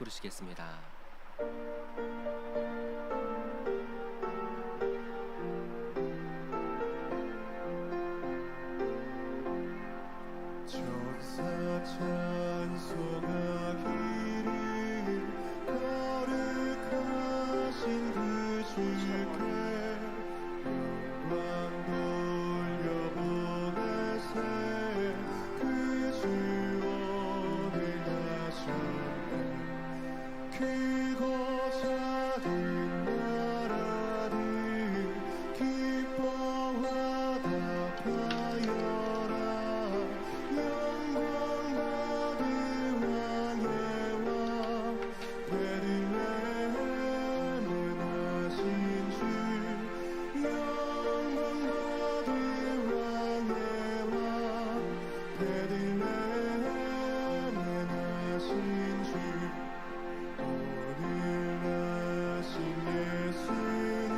부르시겠습니다. 천사 찬송하기를 거룩하신 그 주께 영광 돌려보내세 그 주 어린하셨네 크고 작은 나라들 기뻐 화답하여라 영광 받은 왕의 왕 베들레헴에 나신 주 영광 받은 왕의 왕 베들레헴에 나신 주 오늘 나신 예수님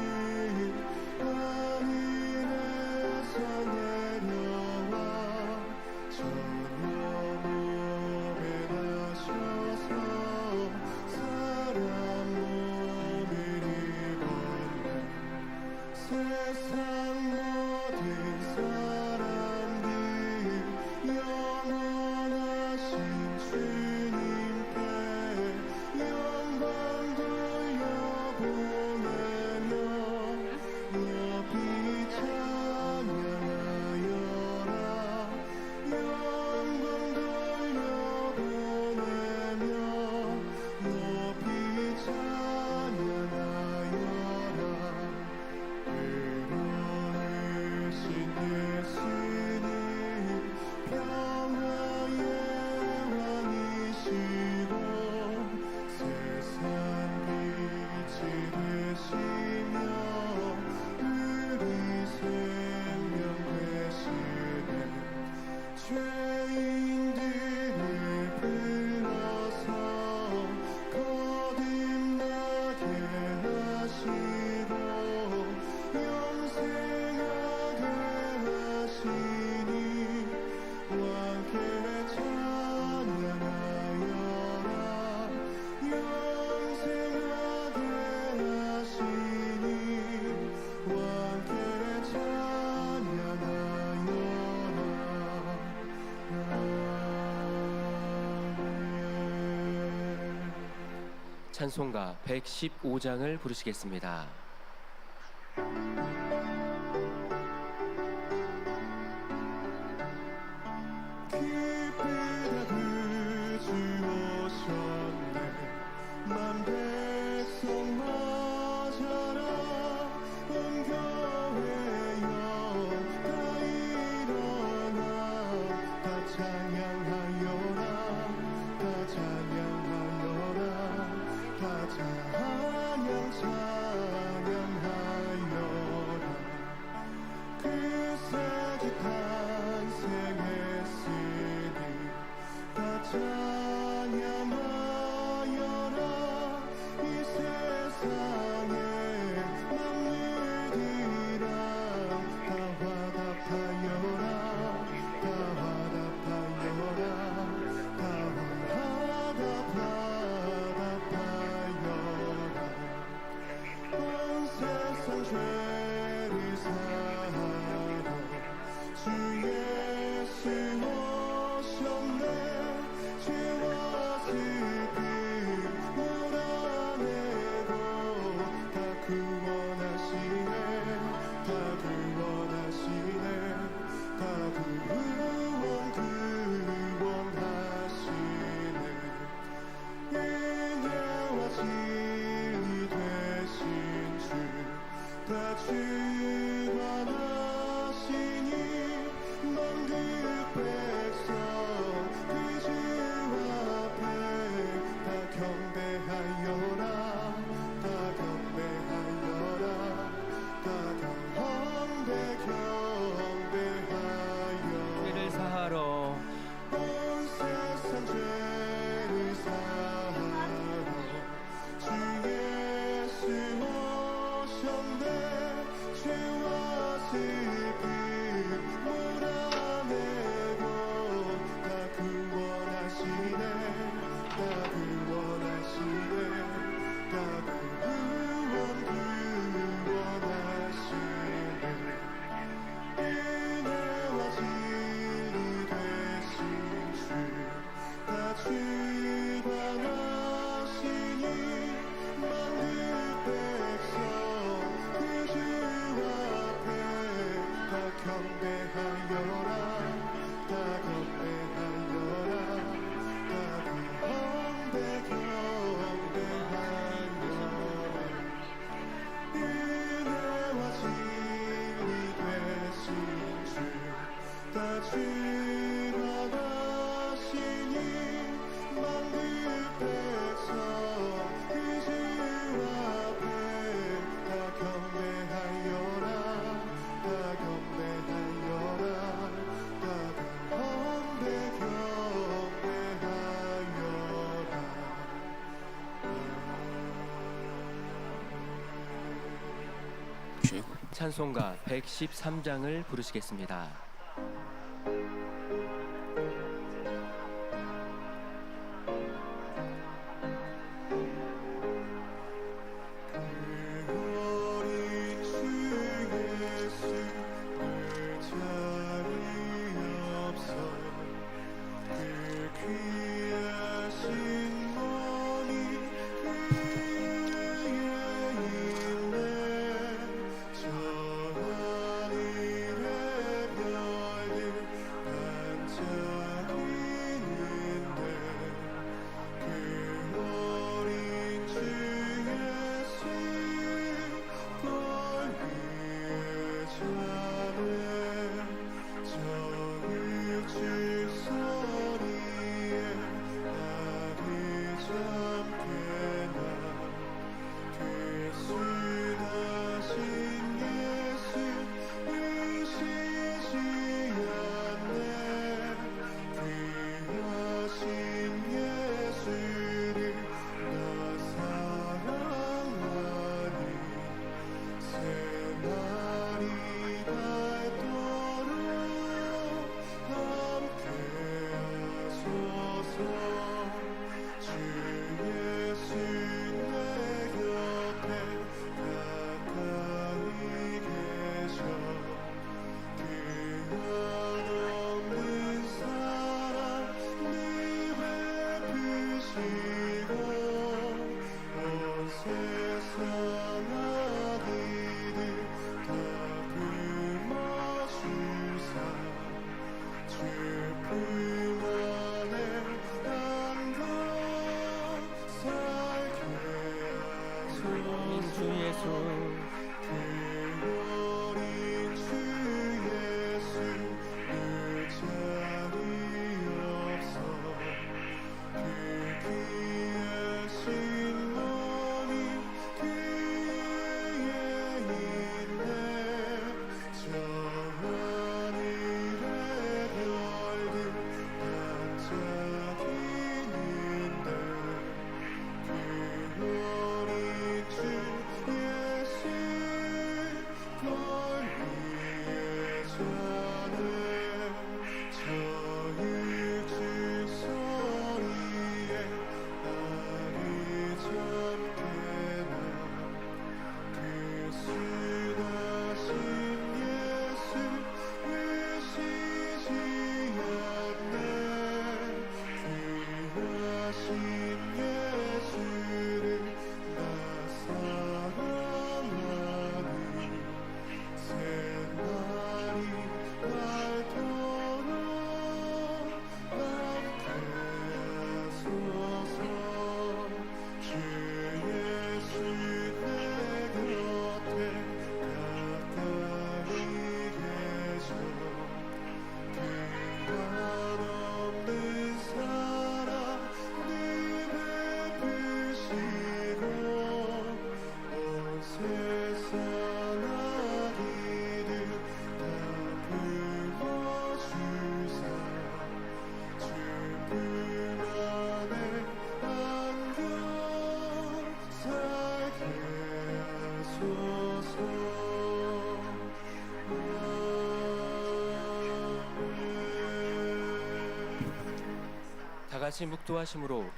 하늘에서 내려와 전혀 몸에 나셔서 사람 몸을 입었네 세상 모든 사람들 영원하신 주님께 영광 돌려보내며 높이 찬양하여라 영광 돌려보내며 높이 찬양하여라 의로우신 예수님 평화의 왕이시고 세상 빛이 되시며 우리 생명 되시네 죄인들을 불러서 거듭나게 하시고 영생하게 하시니 왕께 찬양하여라 영생하게 하시니 왕께 찬양하여라 아멘. 찬송가 115장을 부르시겠습니다. 기쁘다 그 주 오셨네 만 백성 맞아라 온 교회여 다 일어나 다 찬양하여라 다 찬양하여라 다 찬양하여라 그 새주 탄생했으니 다 찬양하여라 이 세상에 만물들아 다 화답하여라 다 화답하여라 다 화답하여라 온 세상 죄를 사하러 주 예수 오셨네 죄와 슬픔 몰아내고 다 구원하시네 다 구원하시네 다 구원하시네 은혜와 진리 되신 주 다 주관하시니 만국 백성 그 주 앞에 다 경배하여라 다 경배하여라 다 경배하여라 죄를 사하러 온 세상 죄를 사하러 주 예수 오셨네 죄와 슬픔 몰아내고 다 구원하시네 다 구원하시네 주시고 찬송가 113장을 부르시겠습니다.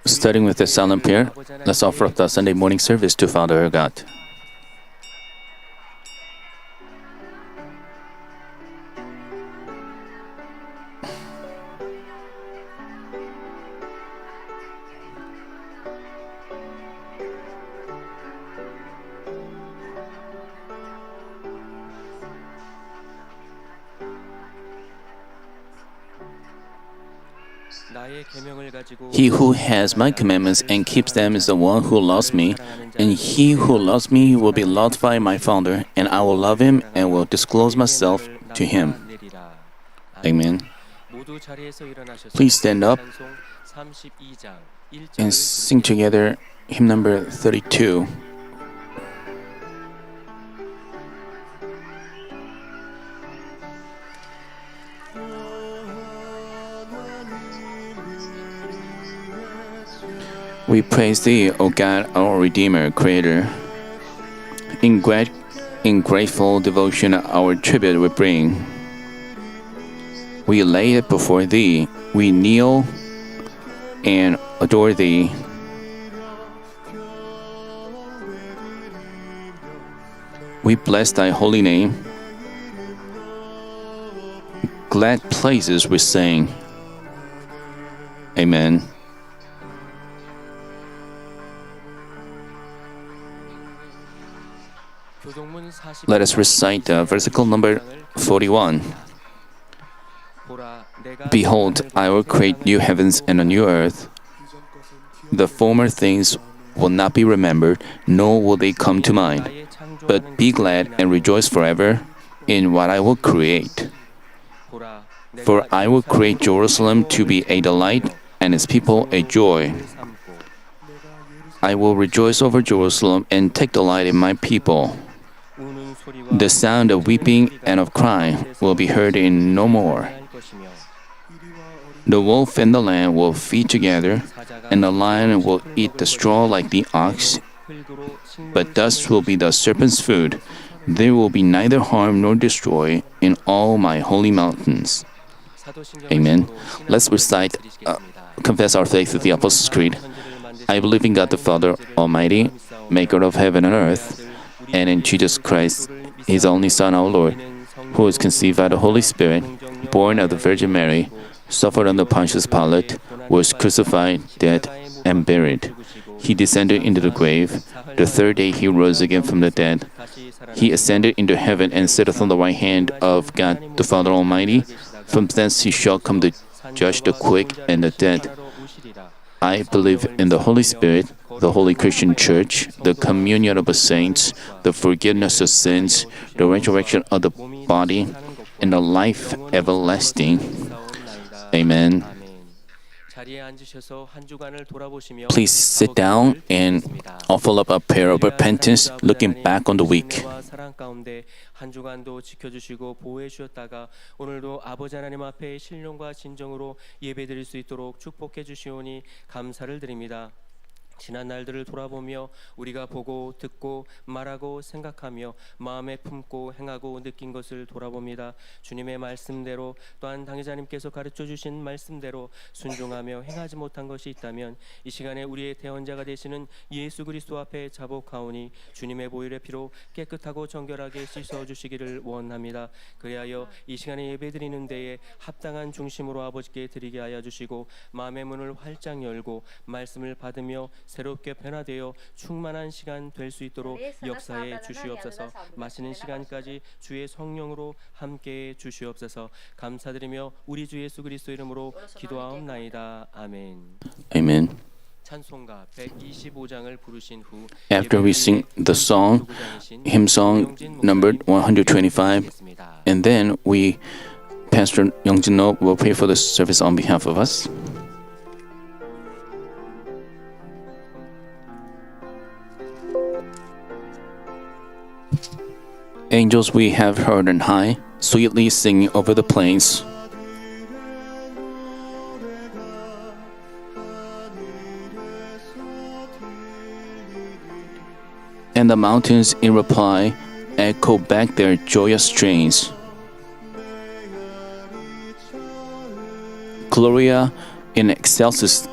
Starting with the silent prayer, let's offer up the Sunday morning service to Father our God. He who has my commandments and keeps them is the one who loves me, and he who loves me will be loved by my Father, and I will love him and will disclose myself to him. Amen. Please stand up and sing together hymn number 32. We praise Thee, O God, our Redeemer, Creator. In In grateful devotion, our tribute we bring. We lay it before Thee. We kneel and adore Thee. We bless Thy holy name. Glad places we sing. Amen. Let us recite versicle number 41. Behold, I will create new heavens and a new earth. The former things will not be remembered, nor will they come to mind. But be glad and rejoice forever in what I will create. For I will create Jerusalem to be a delight and its people a joy. I will rejoice over Jerusalem and take delight in my people. The sound of weeping and of crying will be heard in no more. The wolf and the lamb will feed together, and the lion will eat the straw like the ox, but dust will be the serpent's food. There will be neither harm nor destroy in all my holy mountains. Amen. Let's confess our faith with the Apostles' Creed. I believe in God the Father Almighty, maker of heaven and earth, and in Jesus Christ, His only Son, our Lord, who was conceived by the Holy Spirit, born of the Virgin Mary, suffered under Pontius Pilate, was crucified, dead, and buried. He descended into the grave. The third day He rose again from the dead. He ascended into heaven and sitteth on the right hand of God the Father Almighty. From thence He shall come to judge the quick and the dead. I believe in the Holy Spirit, the Holy Christian Church, the communion of the saints, the forgiveness of sins, the resurrection of the body, and the life everlasting. Amen. Please sit down and offer up a prayer of repentance, looking back on the week. 한 주간도 지켜주시고 보호해 주셨다가 오늘도 아버지 하나님 앞에 신령과 진정으로 예배드릴 수 있도록 축복해 주시오니 감사를 드립니다. 지난 날들을 돌아보며 우리가 보고 듣고 말하고 생각하며 마음에 품고 행하고 느낀 것을 돌아봅니다. 주님의 말씀대로 또한 당회자님께서 가르쳐 주신 말씀대로 순종하며 행하지 못한 것이 있다면 이 시간에 우리의 대언자가 되시는 예수 그리스도 앞에 자복하오니 주님의 보혈의 피로 깨끗하고 정결하게 씻어 주시기를 원합니다. 그리하여 이 시간에 예배드리는 데에 합당한 중심으로 아버지께 드리게 하여 주시고 마음의 문을 활짝 열고 말씀을 받으며 새롭게 변화되어 충만한 시간 될 수 있도록 역사해 주시옵소서. 마치는 시간까지 주의 성령으로 함께해 주시옵소서. 감사드리며 우리 주 예수 그리스도 이름으로 기도하옵나이다. 아멘. Amen. 찬송가 125장을 부르신 후 After we sing the song, hymn song numbered 125, and then Pastor Youngjin No will pray for the service on behalf of us. Angels we have heard on high, sweetly singing over the plains. And the mountains in reply echo back their joyous strains. Gloria in excelsis.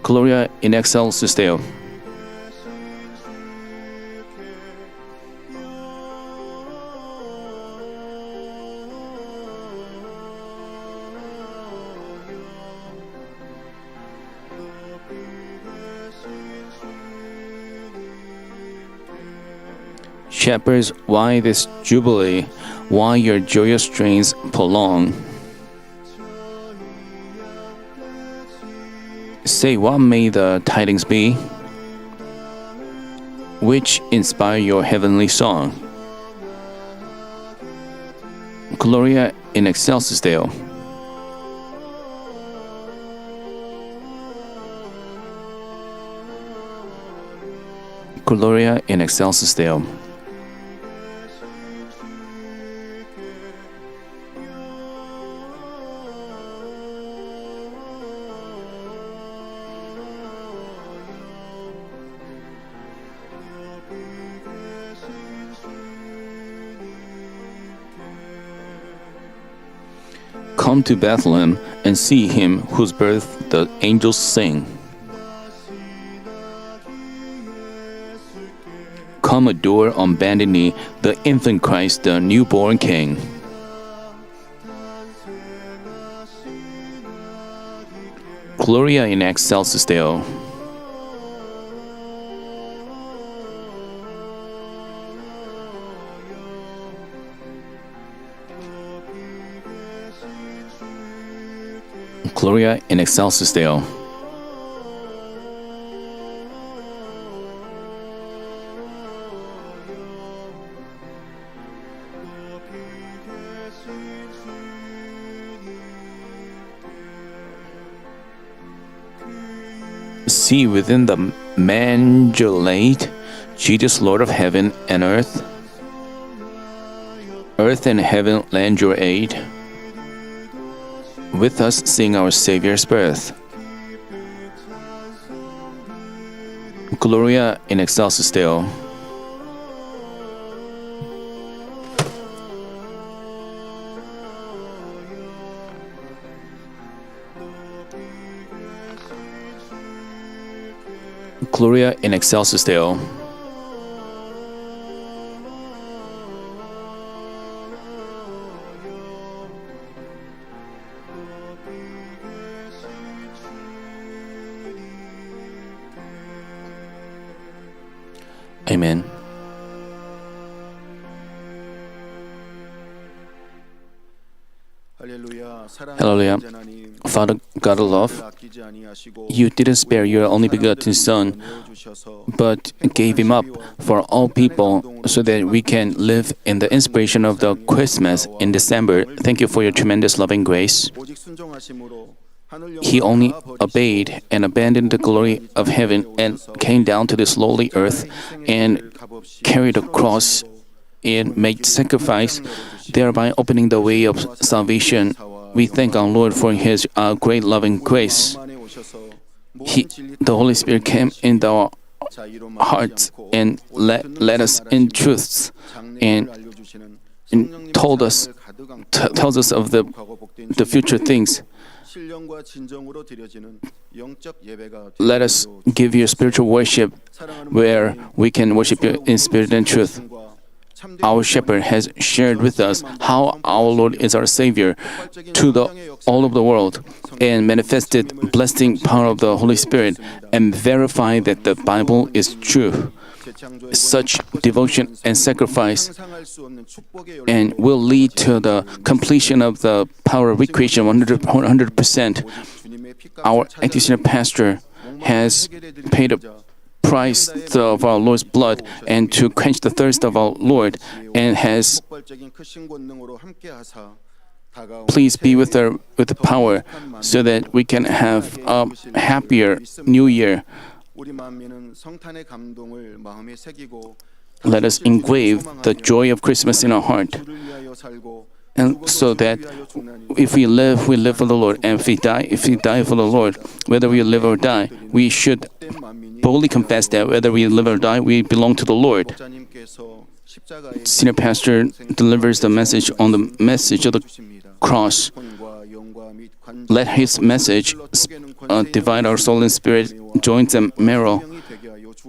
Gloria in excelsis Deo. Shepherds, why this jubilee? Why your joyous strains prolong? Say, what may the tidings be, which inspire your heavenly song? Gloria in excelsis Deo. Gloria in excelsis Deo. Come to Bethlehem and see him whose birth the angels sing. Come adore on bended knee the infant Christ, the newborn King. Gloria in excelsis Deo. Gloria in excelsis Deo. See within the manger laid Jesus, Lord of heaven and earth. Earth and heaven lend your aid. With us sing our Savior's birth. Gloria in excelsis Deo. Gloria in excelsis Deo. Amen. Hallelujah. Father God of love, you didn't spare your only begotten Son, but gave him up for all people so that we can live in the inspiration of the Christmas in December. Thank you for your tremendous loving grace. He only obeyed and abandoned the glory of heaven and came down to this lowly earth and carried a cross and made sacrifice, thereby opening the way of salvation. We thank our Lord for His great loving grace. The Holy Spirit came in our hearts and led us in truths and tells us of the future things. Let us give you spiritual worship where we can worship you in spirit and truth. Our shepherd has shared with us how our Lord is our Savior to all of the world and manifested blessing power of the Holy Spirit and verified that the Bible is true. Such devotion and sacrifice and will lead to the completion of the power of recreation 100%. Our acting senior pastor has paid a price of our Lord's blood and to quench the thirst of our Lord and has please be with her with the power so that we can have a happier new year. Let us engrave the joy of Christmas in our heart. And so that if we live for the Lord, and if we die for the Lord, whether we live or die, we should boldly confess that whether we live or die, we belong to the Lord. Senior pastor delivers the message on the message of the cross. Let his message divide our soul and spirit, joints and marrow,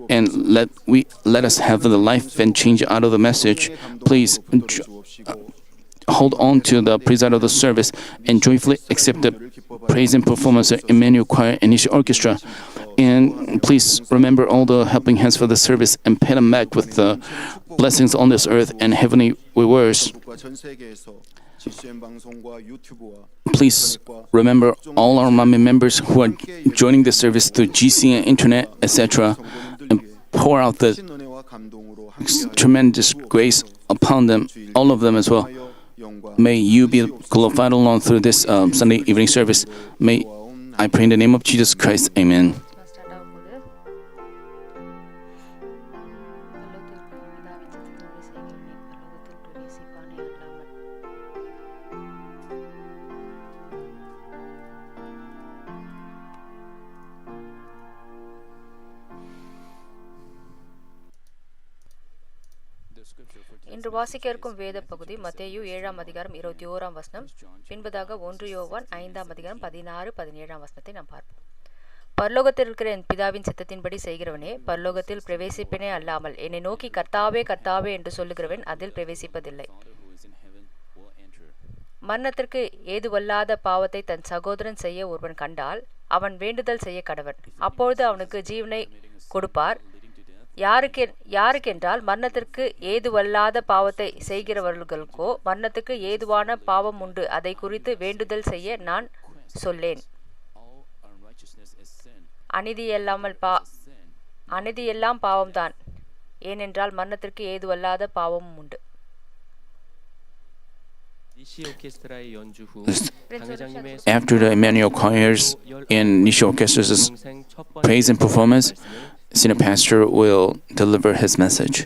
and let us have the life and change out of the message. Please hold on to the preside of the service and joyfully accept the praise and performance of Emmanuel Choir and Nishi Orchestra. And please remember all the helping hands for the service and pay them back with the blessings on this earth and heavenly rewards. Please remember all our Mami members who are joining the service through GC and internet, etc. and pour out the tremendous grace upon them, all of them as well. May you be glorified along through this Sunday evening service. May I pray in the name of Jesus Christ. Amen. In இன்று வாசிக்க இருக்கும் வேத பகுதி மத்தேயு 7ஆம் அதிகாரம் 21ஆம் வசனம், பின்பதாக 1 யோவான் 5ஆம் அதிகாரம் 16-17ஆம் வசனத்தை நாம் பார்ப்போம். பரலோகத்தில் இருக்கிற என் பிதாவின் சித்தத்தின்படி செய்கிறவனே பரலோகத்தில் பிரவேசிப்பனே அல்லாமல் என்னை நோக்கி கர்த்தாவே கர்த்தாவே என்று சொல்லுகிறவன் அதில் பிரவேசிப்பதில்லை. மரணத்திற்கு ஏதுவல்லாத பாவத்தை தன் சகோதரன் செய்ய ஒருவன் கண்டால் அவன் வேண்டுதல் செய்ய கடவன், அப்பொழுது அவனுக்கு ஜீவனை கொடுப்பார். யாருக்கென்றால் மரணத்திற்கு ஏதுவல்லாத பாவத்தை செய்கிறவர்களுக்கோ மரணத்துக்கு ஏதுவான பாவம் உண்டு, அதை குறித்து வேண்டுதல் செய்ய நான் சொல்லேன். அநீதியெல்லாம் பாவம்தான், ஏனென்றால் மரணத்திற்கு ஏதுவல்லாத பாவமும் உண்டு. After the Emmanuel choirs and Nishi Orchestra's praise and performance, Senior Pastor will deliver his message.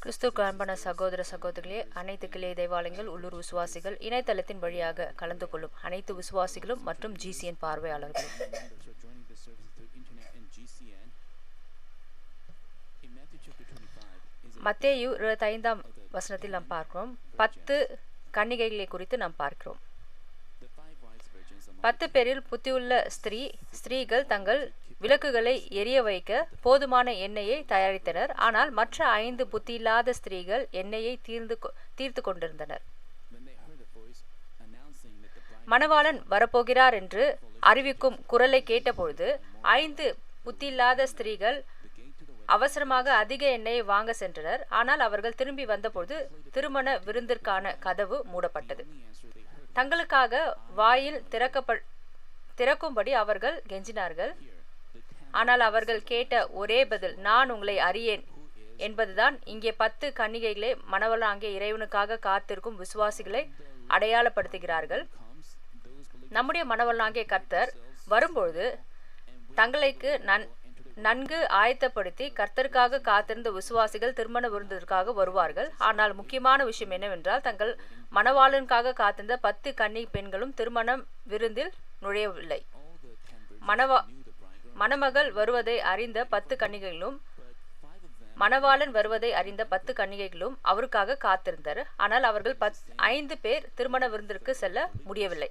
கிறிஸ்துவுக்கு அன்பான சகோதர சகோதரிகளே, அனைத்து கிளை தேவாலயங்கள், உள்ளூர் விசுவாசிகள், இணையதளத்தின் வழியாக கலந்து கொள்ளும் அனைத்து விசுவாசிகளும் மற்றும் GCN பார்வையாளர்களும் மத்தேயு 25ஆம் வசனத்தில் நாம் பார்க்கிறோம். 10 கன்னிகைகளை குறித்து நாம் பார்க்கிறோம். 10 பேரில் புத்தியுள்ள ஸ்திரீகள் தங்கள் விளக்குகளை எரிய வைக்க போதுமான எண்ணெயை தயாரித்தனர். ஆனால் மற்ற 5 புத்தியில்லாத ஸ்திரீகள் எண்ணெயை தீர்த்து கொண்டிருந்தனர். மணவாளன் வரப்போகிறார் என்று அறிவிக்கும் குரலை கேட்டபொழுது 5 புத்தியில்லாத ஸ்திரீகள் அவசரமாக அதிக எண்ணெயை வாங்க சென்றனர். ஆனால் அவர்கள் திரும்பி வந்தபொழுது திருமண விருந்திற்கான கதவு மூடப்பட்டது. தங்களுக்காக வாயில் திறக்கும்படி அவர்கள் கெஞ்சினார்கள். ஆனால் அவர்கள் கேட்ட ஒரே பதில், நான் உங்களை அறியேன் என்பதுதான். இங்கே 10 கன்னிகைகளே மணவளாகிய இறைவனுக்காக காத்திருக்கும் விசுவாசிகளை அடையாளப்படுத்துகிறார்கள். நம்முடைய மணவளாகிய கர்த்தர் வரும்பொழுது தங்களுக்கு நன்கு ஆயத்தப்படுத்தி கர்த்தருக்காக காத்திருந்த விசுவாசிகள் திருமண விருந்திற்காக வருவார்கள். ஆனால் முக்கியமான விஷயம் என்னவென்றால், தங்கள் மணவாளனுக்காக காத்திருந்த 10 கன்னி பெண்களும் திருமண விருந்தில் நுழையவில்லை. மணமகள் வருவதை அறிந்த 10 கன்னிகைகளும் மணவாளன் வருவதை அறிந்த 10 கன்னிகைகளும் அவருக்காக காத்திருந்தனர். ஆனால் அவர்கள் 5 பேர் திருமண விருந்திற்கு செல்ல முடியவில்லை.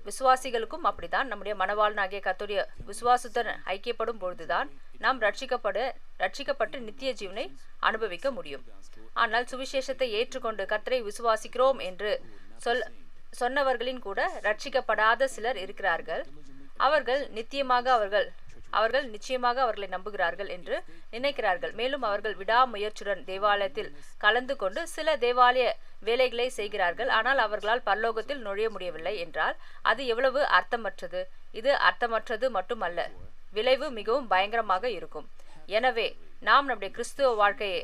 விசுவாசிகளுக்கும் அப்படித்தான். நம்முடைய மணவாளனாகிய கர்த்தருடைய விசுவாசத்துடன் ஐக்கியப்படும் பொழுதுதான் நாம் ரட்சிக்கப்பட்டு நித்திய ஜீவனை அனுபவிக்க முடியும். ஆனால் சுவிசேஷத்தை ஏற்றுக்கொண்டு கர்த்தரை விசுவாசிக்கிறோம் என்று சொன்னவர்களின் கூட ரட்சிக்கப்படாத சிலர் இருக்கிறார்கள். அவர்கள் நிச்சயமாக அவர்களை நம்புகிறார்கள் என்று நினைக்கிறார்கள். மேலும் அவர்கள் விடாமுயற்சியுடன் தேவாலயத்தில் கலந்து கொண்டு சில தேவாலய வேலைகளை செய்கிறார்கள். ஆனால் அவர்களால் பரலோகத்தில் நுழைய முடியவில்லை என்றால் அது எவ்வளவு அர்த்தமற்றது. இது அர்த்தமற்றது மட்டுமல்ல, விளைவு மிகவும் பயங்கரமாக இருக்கும். எனவே நாம் நம்முடைய கிறிஸ்துவ வாழ்க்கையை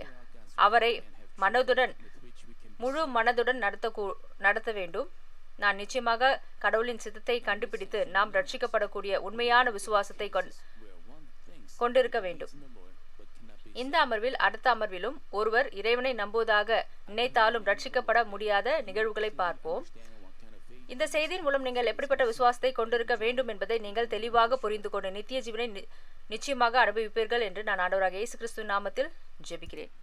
அவரை முழு மனதுடன் நடத்த வேண்டும். நான் நிச்சயமாக கடவுளின் சித்தத்தை கண்டுபிடித்து நாம் ரட்சிக்கப்படக்கூடிய உண்மையான விசுவாசத்தை கொண்டிருக்க வேண்டும். இந்த அமர்வில் அடுத்த அமர்விலும் ஒருவர் இறைவனை நம்புவதாக நினைத்தாலும் ரட்சிக்கப்பட முடியாத நிகழ்வுகளை பார்ப்போம். இந்த செய்தியின் மூலம் நீங்கள் எப்படிப்பட்ட விசுவாசத்தை கொண்டிருக்க வேண்டும் என்பதை நீங்கள் தெளிவாக புரிந்து கொண்டு நித்திய ஜீவனை நிச்சயமாக அனுபவிப்பீர்கள் என்று நான் ஆண்டவராகிய இயேசு கிறிஸ்து நாமத்தில் ஜெபிக்கிறேன்.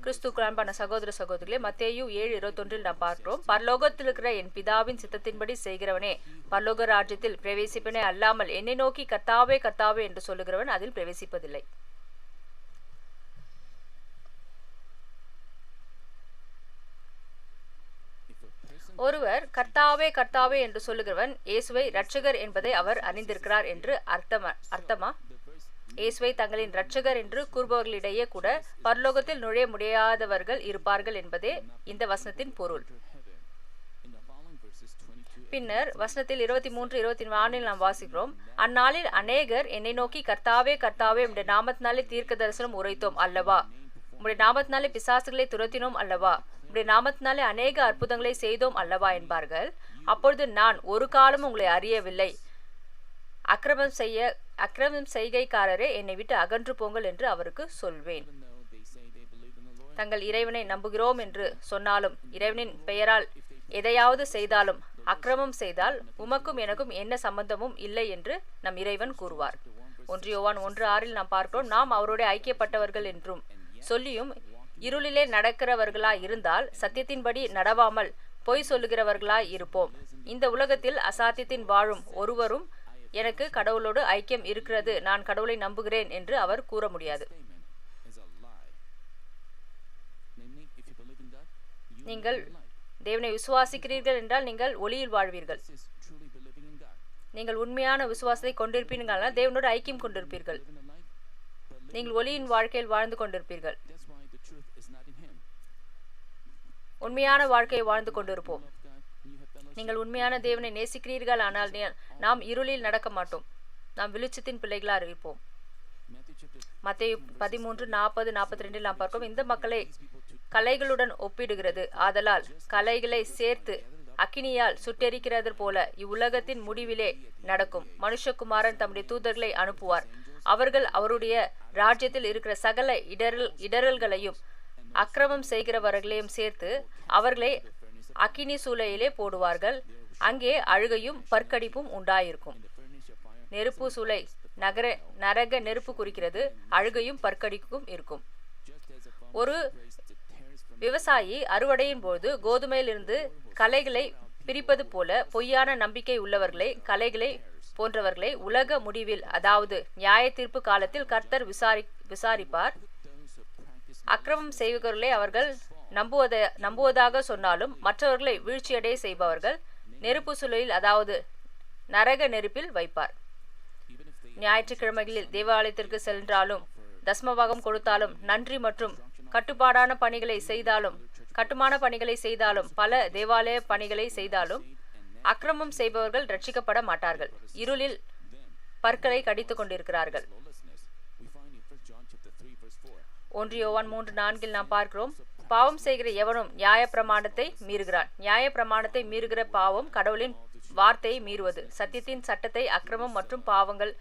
கிறிஸ்துவுக்குள் அன்பான சகோதர சகோதரிகளே, மத்தேயு 7:21 நாம் பார்க்கிறோம். பரலோகத்தில் இருக்கிற என் பிதாவின் சித்தத்தின்படி செய்கிறவனே பரலோக ராஜ்யத்தில் பிரவேசிப்பனே அல்லாமல் என்னை நோக்கி கர்த்தாவே கர்த்தாவே என்று சொல்லுகிறவன் அதில் பிரவேசிப்பதில்லை. ஒருவர் கர்த்தாவே கர்த்தாவே என்று சொல்லுகிறவன் இயேசுவை இரட்சகர் என்பதை அவர் அறிந்திருக்கிறார் என்று அர்த்தமா? இயேசுவை தங்களின் இரட்சகர் என்று கூறுபவர்களிடையே கூட பரலோகத்தில் நுழைய முடியாதவர்கள் இருப்பார்கள் என்பதே இந்த வசனத்தின் பொருள். பின்னர் வசனத்தில் 23-24 நாம் வாசிக்கிறோம். அந்நாளில் அநேகர் என்னை நோக்கி கர்த்தாவே கர்த்தாவே உம்முடைய நாமத்தினாலே தீர்க்க தரிசனம் உரைத்தோம் அல்லவா, உம்முடைய நாமத்தினாலே பிசாசுகளை துரத்தினோம் அல்லவா, உம்முடைய நாமத்தினாலே அநேக அற்புதங்களை செய்தோம் அல்லவா என்பார்கள். அப்பொழுது நான் ஒரு காலம் உங்களை அறியவில்லை, அக்கிரமம் செய்கைக்காரரே என்னை விட்டு அகன்று போங்கள் என்று அவருக்கு சொல்வேன். தங்கள் இறைவனை நம்புகிறோம் என்று சொன்னாலும் இறைவனின் பெயரால் எதையாவது செய்தாலும் அக்கிரமம் செய்தால் உமக்கும் எனக்கும் என்ன சம்பந்தமும் இல்லை என்று நம் இறைவன் கூறுவார். 1 யோவான் 1:6 நாம் பார்க்கிறோம். நாம் அவருடைய ஐக்கியப்பட்டவர்கள் என்றும் சொல்லியும் இருளிலே நடக்கிறவர்களாய் இருந்தால் சத்தியத்தின்படி நடவாமல் பொய் சொல்லுகிறவர்களாய் இருப்போம். இந்த உலகத்தில் அசாத்தியத்தின் வாழும் ஒருவரும் எனக்கு கடவுளோடு ஐக்கியம் இருக்கிறது, நான் கடவுளை நம்புகிறேன் என்று அவர் கூற முடியாது. நீங்கள் தேவனை விசுவாசிக்கிறீர்கள் என்றால் நீங்கள் ஒளியில் வாழ்வீர்கள். நீங்கள் உண்மையான விசுவாசத்தை கொண்டிருப்பீர்கள், தேவனோடு ஐக்கியம் கொண்டிருப்பீர்கள். நீங்கள் ஒளியின் வாழ்க்கையில் வாழ்ந்து கொண்டிருப்பீர்கள். உண்மையான வாழ்க்கையை வாழ்ந்து கொண்டிருப்போம். நீங்கள் உண்மையான தேவனை நேசிக்கிறீர்கள், ஆனால் நாம் இருளில் நடக்க மாட்டோம், நாம் வெளிச்சத்தின் பிள்ளைகளாக இருப்போம். மத்தேயு 13:40-42 நாம் பார்க்கிறோம். இந்த மக்களை கலைகளுடன் ஒப்பிடுகிறது. ஆதலால் கலைகளை சேர்த்து அக்கினியால் சுட்டெரிக்கிறது போல இவ்வுலகத்தின் முடிவிலே நடக்கும். மனுஷகுமாரன் தம்முடைய தூதர்களை அனுப்புவார். அவர்கள் அவருடைய ராஜ்யத்தில் இருக்கிற சகல இடரல்களையும் அக்கிரமம் செய்கிறவர்களையும் சேர்த்து அவர்களை அக்கினி சூளையிலே போடுவார்கள். அங்கே அழுகையும் பற்கடிப்பும் உண்டாயிருக்கும். நெருப்பு சூளை நரக நெருப்பு குறிக்கிறது. அழுகையும் பற்கடிப்பும் இருக்கும். ஒரு விவசாயி அறுவடையின் போது கோதுமையிலிருந்து களைகளை பிரிப்பது போல பொய்யான நம்பிக்கை உள்ளவர்களை களைகளை போன்றவர்களை உலக முடிவில், அதாவது நியாய தீர்ப்பு காலத்தில் கர்த்தர் விசாரிப்பார். அக்கிரமம் செய்பவர்களை அவர்கள் நம்புவதாக சொன்னாலும் மற்றவர்களை வீழ்ச்சியடைய செய்பவர்கள் நெருப்பு சூளையில், அதாவது நரக நெருப்பில் வைப்பார். ஞாயிற்றுக்கிழமைகளில் தேவாலயத்திற்கு சென்றாலும் தஸ்மபாகம் கொடுத்தாலும் நன்றி மற்றும் கட்டுமான பணிகளை செய்தாலும் பல தேவாலய பணிகளை செய்தாலும் அக்கிரமம் செய்பவர்கள் ரட்சிக்கப்பட மாட்டார்கள். இருளில் பற்களை கடித்துக் கொண்டிருக்கிறார்கள். 1 யோவான் 3:4 நாம் பார்க்கிறோம். பாவம் செய்கிற எவனும் நியாயப்பிரமாணத்தை மீறுகிறான். நியாயப்பிரமாணத்தை மீறுகிற பாவம் கடவுளின் வார்த்தையை மீறுவது. சத்தியத்தின் சட்டத்தை அக்கிரமம் மற்றும் பாவங்கள்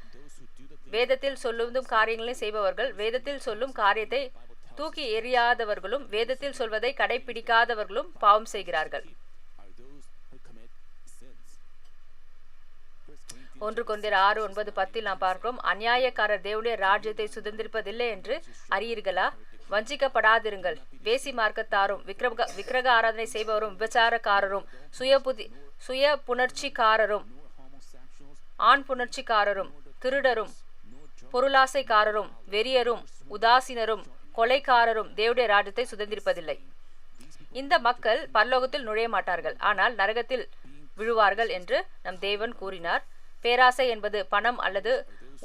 வேதத்தில் சொல்லும் காரியங்களை செய்பவர்கள், வேதத்தில் சொல்லும் காரியத்தை தூக்கி எறியாதவர்களும் வேதத்தில் சொல்வதை கடைபிடிக்காதவர்களும் பாவம் செய்கிறார்கள். 1 கொரிந்தியர் 6:9-10 நாம் பார்க்கிறோம். அநியாயக்காரர் தேவனுடைய ராஜ்யத்தை சுதந்திரிப்பதில்லை என்று அறியீர்களா? வஞ்சிக்கப்படாதிருங்கள். வேசி மார்க்கத்தாரும் விக்கிரக ஆராதனை செய்பவரும் விபச்சாரக்காரரும் சுய புணர்ச்சிக்காரரும் ஆண் புணர்ச்சிக்காரரும் திருடரும் பொருளாசைக்காரரும் வெறியரும் உதாசீனரும் கொலைக்காரரும் தேவனுடைய ராஜ்யத்தை சுதந்திரிப்பதில்லை. இந்த மக்கள் பரலோகத்தில் நுழைய மாட்டார்கள், ஆனால் நரகத்தில் விழுவார்கள் என்று நம் தேவன் கூறினார். பேராசை என்பது பணம் அல்லது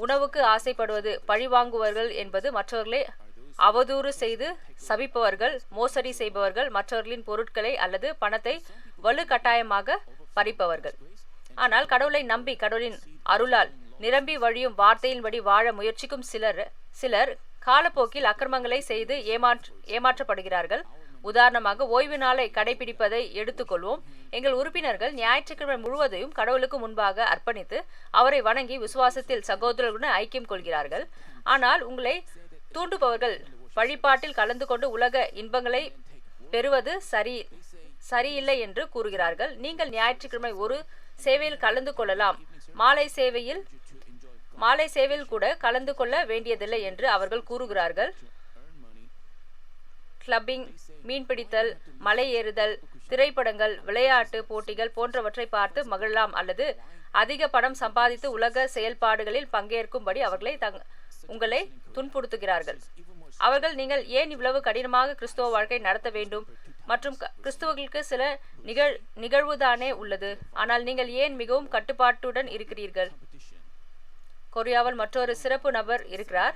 உணவுக்கு ஆசைப்படுவது, பழிவாங்குவர்கள் என்பது மற்றவர்களை அவதூறு செய்து சபிப்பவர்கள், மோசடி செய்பவர்கள், மற்றவர்களின் பொருட்களை அல்லது பணத்தை வலுக்கட்டாயமாக பறிப்பவர்கள். ஆனால் கடவுளை நம்பி கடவுளின் அருளால் நிரம்பி வழியும் வார்த்தையின்படி வாழ முயற்சிக்கும் சிலர் காலப்போக்கில் அக்கிரமங்களை செய்து ஏமாற்றப்படுகிறார்கள். உதாரணமாக, ஓய்வு நாளை கடைபிடிப்பதை எடுத்துக்கொள்வோம். எங்கள் உறுப்பினர்கள் ஞாயிற்றுக்கிழமை முழுவதையும் கடவுளுக்கு முன்பாக அர்ப்பணித்து அவரை வணங்கி விசுவாசத்தில் சகோதரர்களுடன் ஐக்கியம் கொள்கிறார்கள். ஆனால் உங்களை தூண்டுபவர்கள் வழிபாட்டில் கலந்து கொண்டு உலக இன்பங்களை பெறுவது சரியில்லை என்று கூறுகிறார்கள். நீங்கள் ஞாயிற்றுக்கிழமை ஒரு சேவையில் கலந்து கொள்ளலாம், மாலை சேவையில் கூட கலந்து கொள்ள வேண்டியதில்லை என்று அவர்கள் கூறுகிறார்கள். கிளப்பிங், மீன்பிடித்தல், மலை ஏறுதல், திரைப்படங்கள், விளையாட்டு போட்டிகள் போன்றவற்றை பார்த்து மகிழலாம் அல்லது அதிக பணம் சம்பாதித்து உலக செயல்பாடுகளில் பங்கேற்கும்படி உங்களை துன்புறுத்துகிறார்கள். அவர்கள் நீங்கள் ஏன் இவ்வளவு கடினமாக கிறிஸ்துவ வாழ்க்கை நடத்த வேண்டும் மற்றும் கிறிஸ்துவர்களுக்கு சில நிகழ்வுதானே உள்ளது, ஆனால் நீங்கள் ஏன் மிகவும் கட்டுப்பாட்டுடன் இருக்கிறீர்கள்? கொரியாவில் மற்றொரு சிறப்பு நபர் இருக்கிறார்.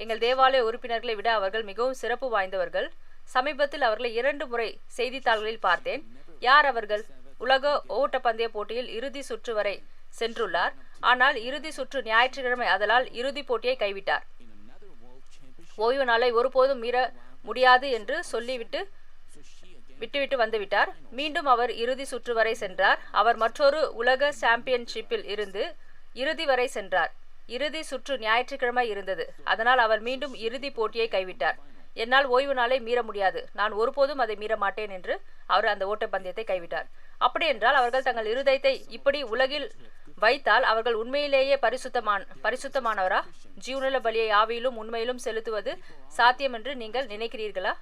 எங்கள் தேவாலய உறுப்பினர்களை விட அவர்கள் மிகவும் சிறப்பு வாய்ந்தவர்கள். சமீபத்தில் அவர்களை 2 முறை செய்தித்தாள்களில் பார்த்தேன். யார் அவர்கள்? உலக ஓட்டப்பந்தய போட்டியில் இறுதி சுற்று வரை சென்றுள்ளார், ஆனால் இறுதி சுற்று ஞாயிற்றுக்கிழமை, அதனால் இறுதி போட்டியை கைவிட்டார். ஓய்வு நாளை ஒருபோதும் மீற முடியாது என்று சொல்லிவிட்டு வந்துவிட்டார். மீண்டும் அவர் இறுதி சுற்று வரை சென்றார். அவர் மற்றொரு உலக சாம்பியன்ஷிப்பில் இருந்து இறுதி வரை சென்றார். இறுதி சுற்று ஞாயிற்றுக்கிழமை இருந்தது, அதனால் அவர் மீண்டும் இறுதி போட்டியை கைவிட்டார். என்னால் ஓய்வு நாளை மீற முடியாது, நான் ஒருபோதும் அதை மீற மாட்டேன் என்று அவர் அந்த ஓட்டப்பந்தயத்தை கைவிட்டார். அப்படியென்றால் அவர்கள் தங்கள் இருதயத்தை இப்படி உலகில் வைத்தால் அவர்கள் உண்மையிலேயே பரிசுத்தமானவரா? ஜீவனுள்ள பலியை ஆவியிலும் உண்மையிலும் செலுத்துவது சாத்தியம் என்று நீங்கள் நினைக்கிறீர்களா?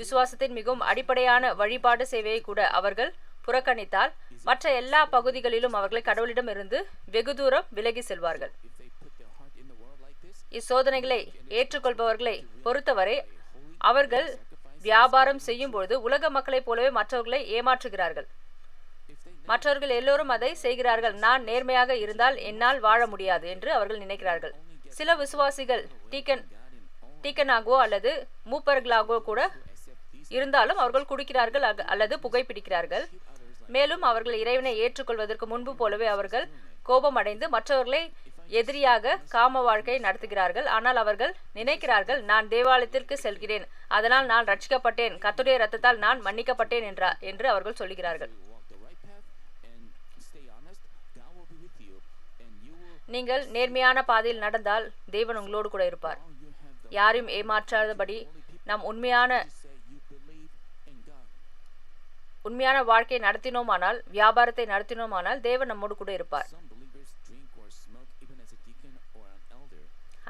விசுவாசத்தின் மிகவும் அடிப்படையான வழிபாடு சேவையை கூட அவர்கள் புறக்கணித்தால் மற்ற எல்லா பகுதிகளிலும் அவர்கள் கடவுளிடம் இருந்து வெகு தூரம் விலகி செல்வார்கள். இச்சோதனைகளை ஏற்றுக்கொள்பவர்களை பொறுத்தவரை அவர்கள் வியாபாரம் செய்யும் பொழுது உலக மக்களைப் போலவே மற்றவர்களை ஏமாற்றுகிறார்கள். மற்றவர்கள் எல்லோரும் அதை செய்கிறார்கள், நான் நேர்மையாக இருந்தால் என்னால் வாழ முடியாது என்று அவர்கள் நினைக்கிறார்கள். சில விசுவாசிகள் டீக்கனாகவோ அல்லது மூப்பர்களாகவோ கூட இருந்தாலும் அவர்கள் குடிக்கிறார்கள் அல்லது புகைப்பிடிக்கிறார்கள். மேலும் அவர்கள் இறைவனை ஏற்றுக்கொள்வதற்கு முன்பு போலவே அவர்கள் கோபமடைந்து மற்றவர்களை எதிரியாக காம வாழ்க்கை நடத்துகிறார்கள். ஆனால் அவர்கள் நினைக்கிறார்கள், நான் தேவாலயத்திற்கு செல்கிறேன், அதனால் நான் ரட்சிக்கப்பட்டேன், கர்த்தருடைய இரத்தத்தால் நான் மன்னிக்கப்பட்டேன் என்று அவர்கள் சொல்கிறார்கள். நீங்கள் நேர்மையான பாதையில் நடந்தால் தேவன் உங்களோடு கூட இருப்பார். யாரையும் ஏமாற்றாதபடி நாம் உண்மையான வாழ்க்கை நடத்தினோமானால், வியாபாரத்தை நடத்தினோமானால் தேவன் நம்மோடு கூட இருப்பார்.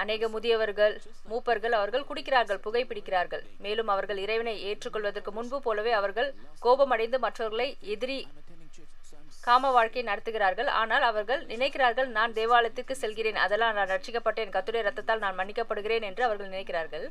அநேக முதியவர்கள், மூப்பர்கள் அவர்கள் குடிக்கிறார்கள், புகைப்பிடிக்கிறார்கள். மேலும் அவர்கள் இறைவனை ஏற்றுக்கொள்வதற்கு முன்பு போலவே அவர்கள் கோபமடைந்து மற்றவர்களை எதிரி காம வாழ்க்கை நடத்துகிறார்கள். ஆனால் அவர்கள் நினைக்கிறார்கள், நான் தேவாலயத்திற்கு செல்கிறேன், அதெல்லாம் நான் ரட்சிக்கப்பட்டேன், கர்த்தருடைய இரத்தத்தால் நான் மன்னிக்கப்படுகிறேன் என்று அவர்கள் நினைக்கிறார்கள்.